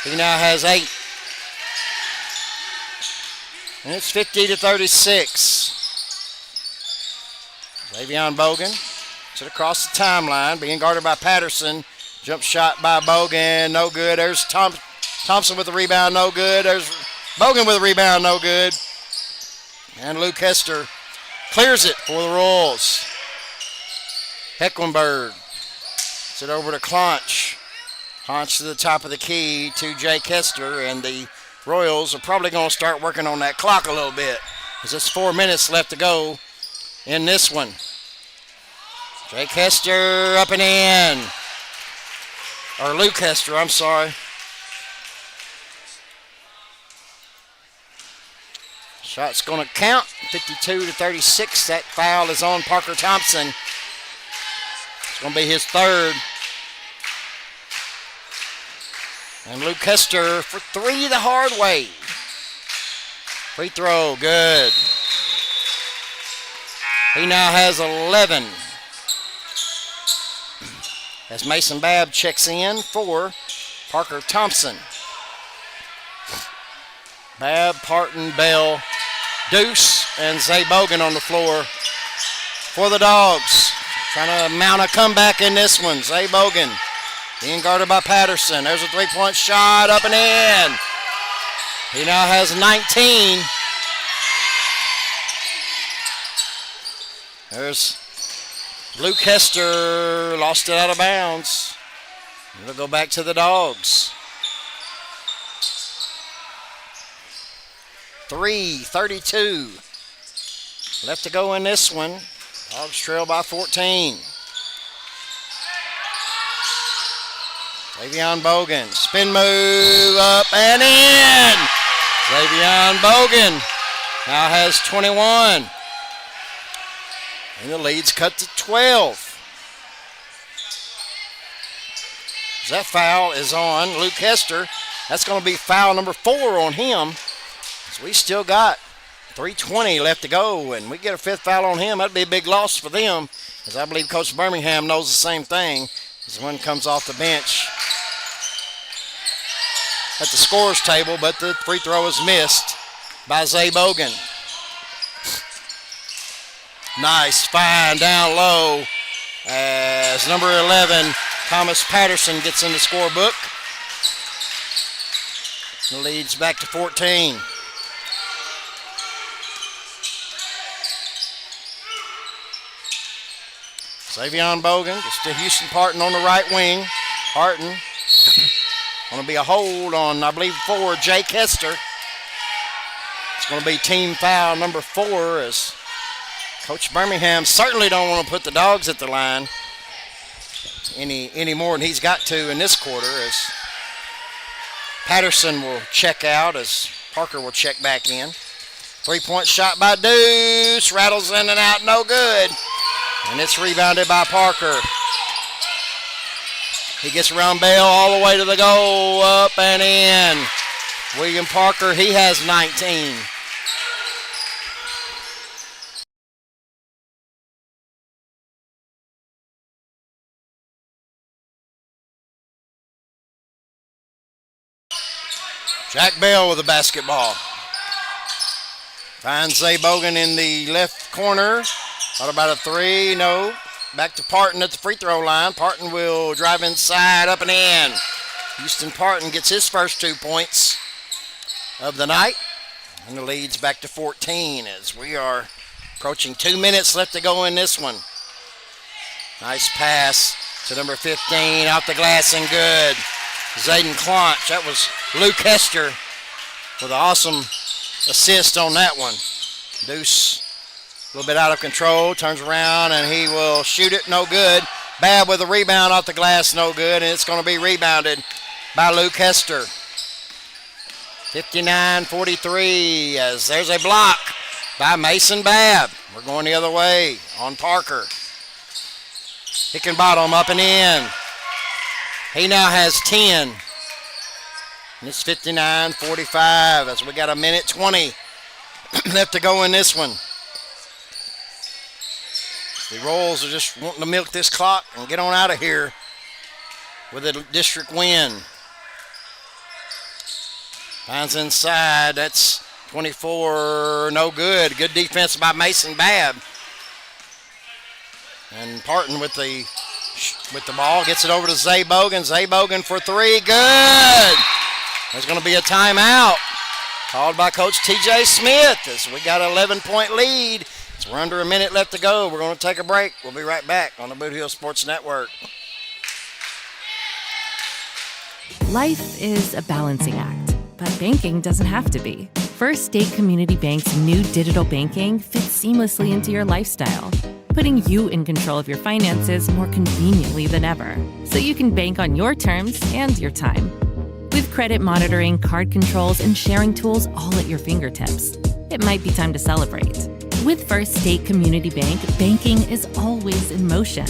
He now has 8. And it's 50-36. Xavion Bogan to across the timeline, being guarded by Patterson. Jump shot by Bogan, no good. There's Thompson with the rebound, no good. There's Bogan with the rebound, no good. And Luke Hester clears it for the Royals. Hecklenberg sends it over to Clonch. Clonch to the top of the key to Jake Hester, and the Royals are probably going to start working on that clock a little bit, because there's 4 minutes left to go in this one. Jake Hester up and in. Or Luke Hester, I'm sorry. Shot's going to count. 52-36. That foul is on Parker Thompson. It's going to be his third. And Luke Hester for 3 the hard way. Free throw, good. He now has 11. As Mason Babb checks in for Parker Thompson. Babb, Parton, Bell, Deuce, and Zay Bogan on the floor for the Dogs. Trying to mount a comeback in this one. Zay Bogan being guarded by Patterson. There's a three-point shot up and in. He now has 19. There's Luke Hester, lost it out of bounds. It'll go back to the Dogs. 3:32 left to go in this one. Dogs trail by 14. Xavion Bogan, spin move up and in. Xavion Bogan now has 21. And the lead's cut to 12. That foul is on Luke Hester. That's going to be foul number 4 on him. So we still got 3:20 left to go, and we get a 5th foul on him. That'd be a big loss for them, as I believe Coach Birmingham knows the same thing. As one comes off the bench at the scorer's table, but the free throw is missed by Zay Bogan. Nice find down low as number 11, Thomas Patterson, gets in the scorebook. The lead's back to 14. Xavion Bogan gets to Houston Parton on the right wing. Parton going to be a hold on, I believe, 4, Jake Hester. It's going to be team foul number 4, as Coach Birmingham certainly don't want to put the Dogs at the line any more than he's got to in this quarter, as Patterson will check out as Parker will check back in. 3-point shot by Deuce, rattles in and out, no good. And it's rebounded by Parker. He gets around Bell all the way to the goal, up and in. William Parker, he has 19. Jack Bell with the basketball. Finds Zay Bogan in the left corner. Thought about a 3, no. Back to Parton at the free throw line. Parton will drive inside, up and in. Houston Parton gets his first 2 points of the night. And the lead's back to 14 as we are approaching 2 minutes left to go in this one. Nice pass to number 15, off the glass and good. Zayden Clonch. That was Luke Hester with an awesome assist on that one. Deuce a little bit out of control, turns around and he will shoot it, no good. Babb with a rebound off the glass, no good, and it's going to be rebounded by Luke Hester. 59-43 as there's a block by Mason Babb. We're going the other way on Parker. Hickenbottom up and in. He now has 10. And it's 59-45 as we got 1:20 left to go in this one. The Royals are just wanting to milk this clock and get on out of here with a district win. Finds inside. That's 24. No good. Good defense by Mason Babb. And Parton with the ball. Gets it over to Zay Bogan. Zay Bogan for three. Good. There's going to be a timeout called by Coach T.J. Smith as we got an 11-point lead. So we're under a minute left to go. We're going to take a break. We'll be right back on the Boot Hill Sports Network. Life is a balancing act, but banking doesn't have to be. First State Community Bank's new digital banking fits seamlessly into your lifestyle, putting you in control of your finances more conveniently than ever, so you can bank on your terms and your time. With credit monitoring, card controls, and sharing tools all at your fingertips, it might be time to celebrate. With First State Community Bank, banking is always in motion.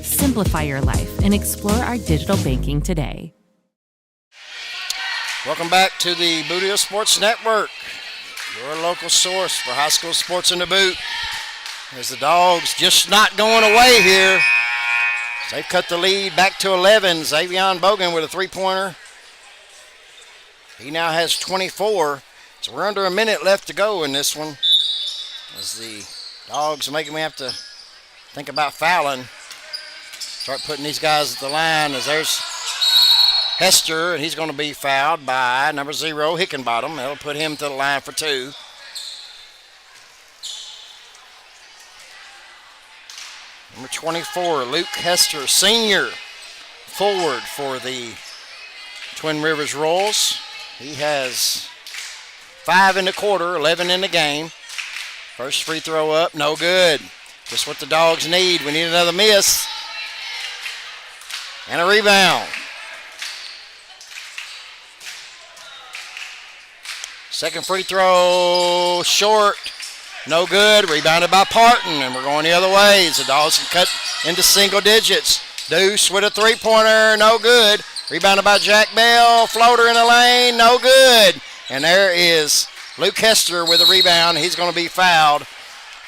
Simplify your life and explore our digital banking today. Welcome back to the Boot Hill Sports Network, your local source for high school sports in the boot. There's the Dogs just not going away here. They've cut the lead back to 11. Xavion Bogan with a three-pointer. He now has 24. So we're under a minute left to go in this one. As the Dogs are making me have to think about fouling. Start putting these guys at the line as there's Hester, and he's going to be fouled by number 0, Hickenbottom. That'll put him to the line for two. Number 24, Luke Hester, senior, forward for the Twin Rivers Royals. He has 5 in the quarter, 11 in the game. First free throw up, no good. Just what the Dogs need. We need another miss. And a rebound. Second free throw, short. No good. Rebounded by Parton, and we're going the other way. The Dogs can cut into single digits. Deuce with a three-pointer, no good. Rebounded by Jack Bell. Floater in the lane, no good. And there is Luke Hester with a rebound. He's going to be fouled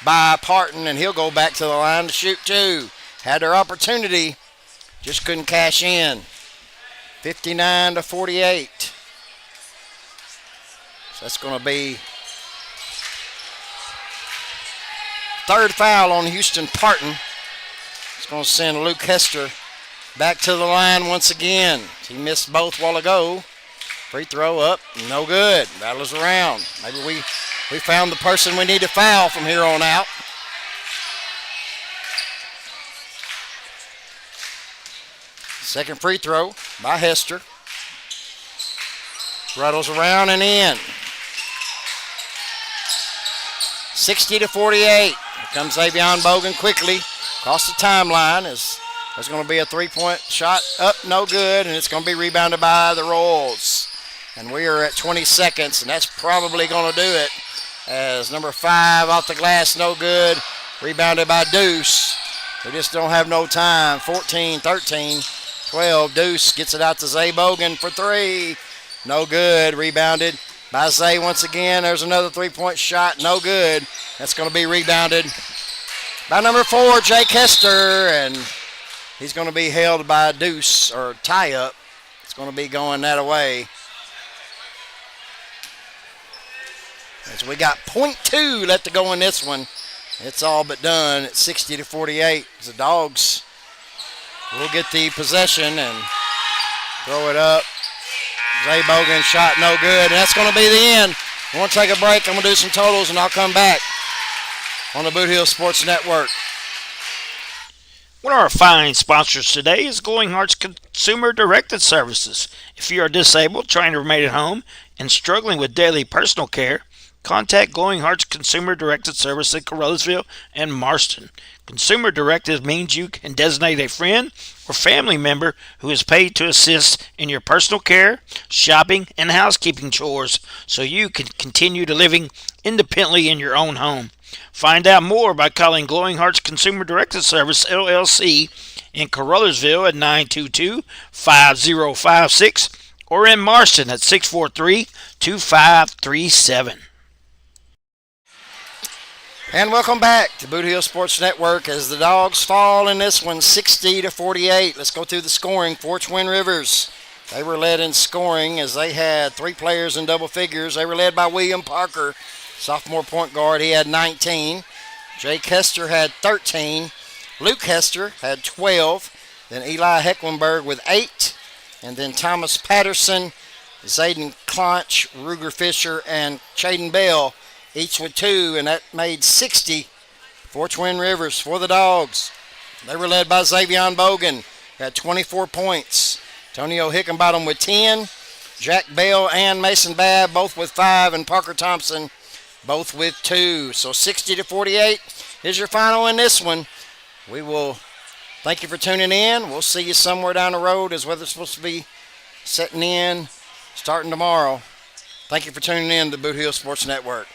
by Parton, and he'll go back to the line to shoot two. Had their opportunity, just couldn't cash in. 59-48. So that's going to be third foul on Houston Parton. It's going to send Luke Hester back to the line once again. He missed both while ago. Free throw up, no good. Battles around. Maybe we found the person we need to foul from here on out. Second free throw by Hester. Rattles around and in. 60-48. Here comes Xavion Bogan quickly across the timeline. There's going to be a three-point shot up, no good, and it's going to be rebounded by the Royals. And we are at 20 seconds, and that's probably going to do it. As number 5 off the glass, no good. Rebounded by Deuce. We just don't have no time. 14, 13, 12. Deuce gets it out to Zay Bogan for three. No good. Rebounded by Zay once again. There's another three-point shot. No good. That's going to be rebounded by number 4, Jake Hester. And he's going to be held by Deuce, or tie-up. It's going to be going that way. As we got .2 left to go in this one. It's all but done at 60-48. The Dogs will get the possession and throw it up. Zay Bogan shot no good, and that's going to be the end. I want to take a break. I'm going to do some totals, and I'll come back on the Boot Hill Sports Network. One of our fine sponsors today is Glowing Hearts Consumer Directed Services. If you are disabled, trying to remain at home, and struggling with daily personal care, contact Glowing Hearts Consumer Directed Service in Carruthersville and Marston. Consumer Directed means you can designate a friend or family member who is paid to assist in your personal care, shopping, and housekeeping chores so you can continue to living independently in your own home. Find out more by calling Glowing Hearts Consumer Directed Service, LLC, in Carruthersville at 922-5056 or in Marston at 643-2537. And welcome back to Boot Hill Sports Network as the Dogs fall in this one 60-48. Let's go through the scoring for Twin Rivers. They were led in scoring as they had 3 players in double figures. They were led by William Parker, sophomore point guard. He had 19. Jake Hester had 13. Luke Hester had 12. Then Eli Hecklenberg with 8. And then Thomas Patterson, Zayden Clonch, Ruger Fisher, and Chaden Bell, each with 2. And that made 60 for Twin Rivers. For the Dogs, they were led by Xavion Bogan, who had 24 points. Antonio Hickenbottom with 10. Jack Bell and Mason Babb both with 5. And Parker Thompson both with 2. So 60-48 is your final in this one. We will thank you for tuning in. We'll see you somewhere down the road as weather's supposed to be setting in starting tomorrow. Thank you for tuning in to Boot Hill Sports Network.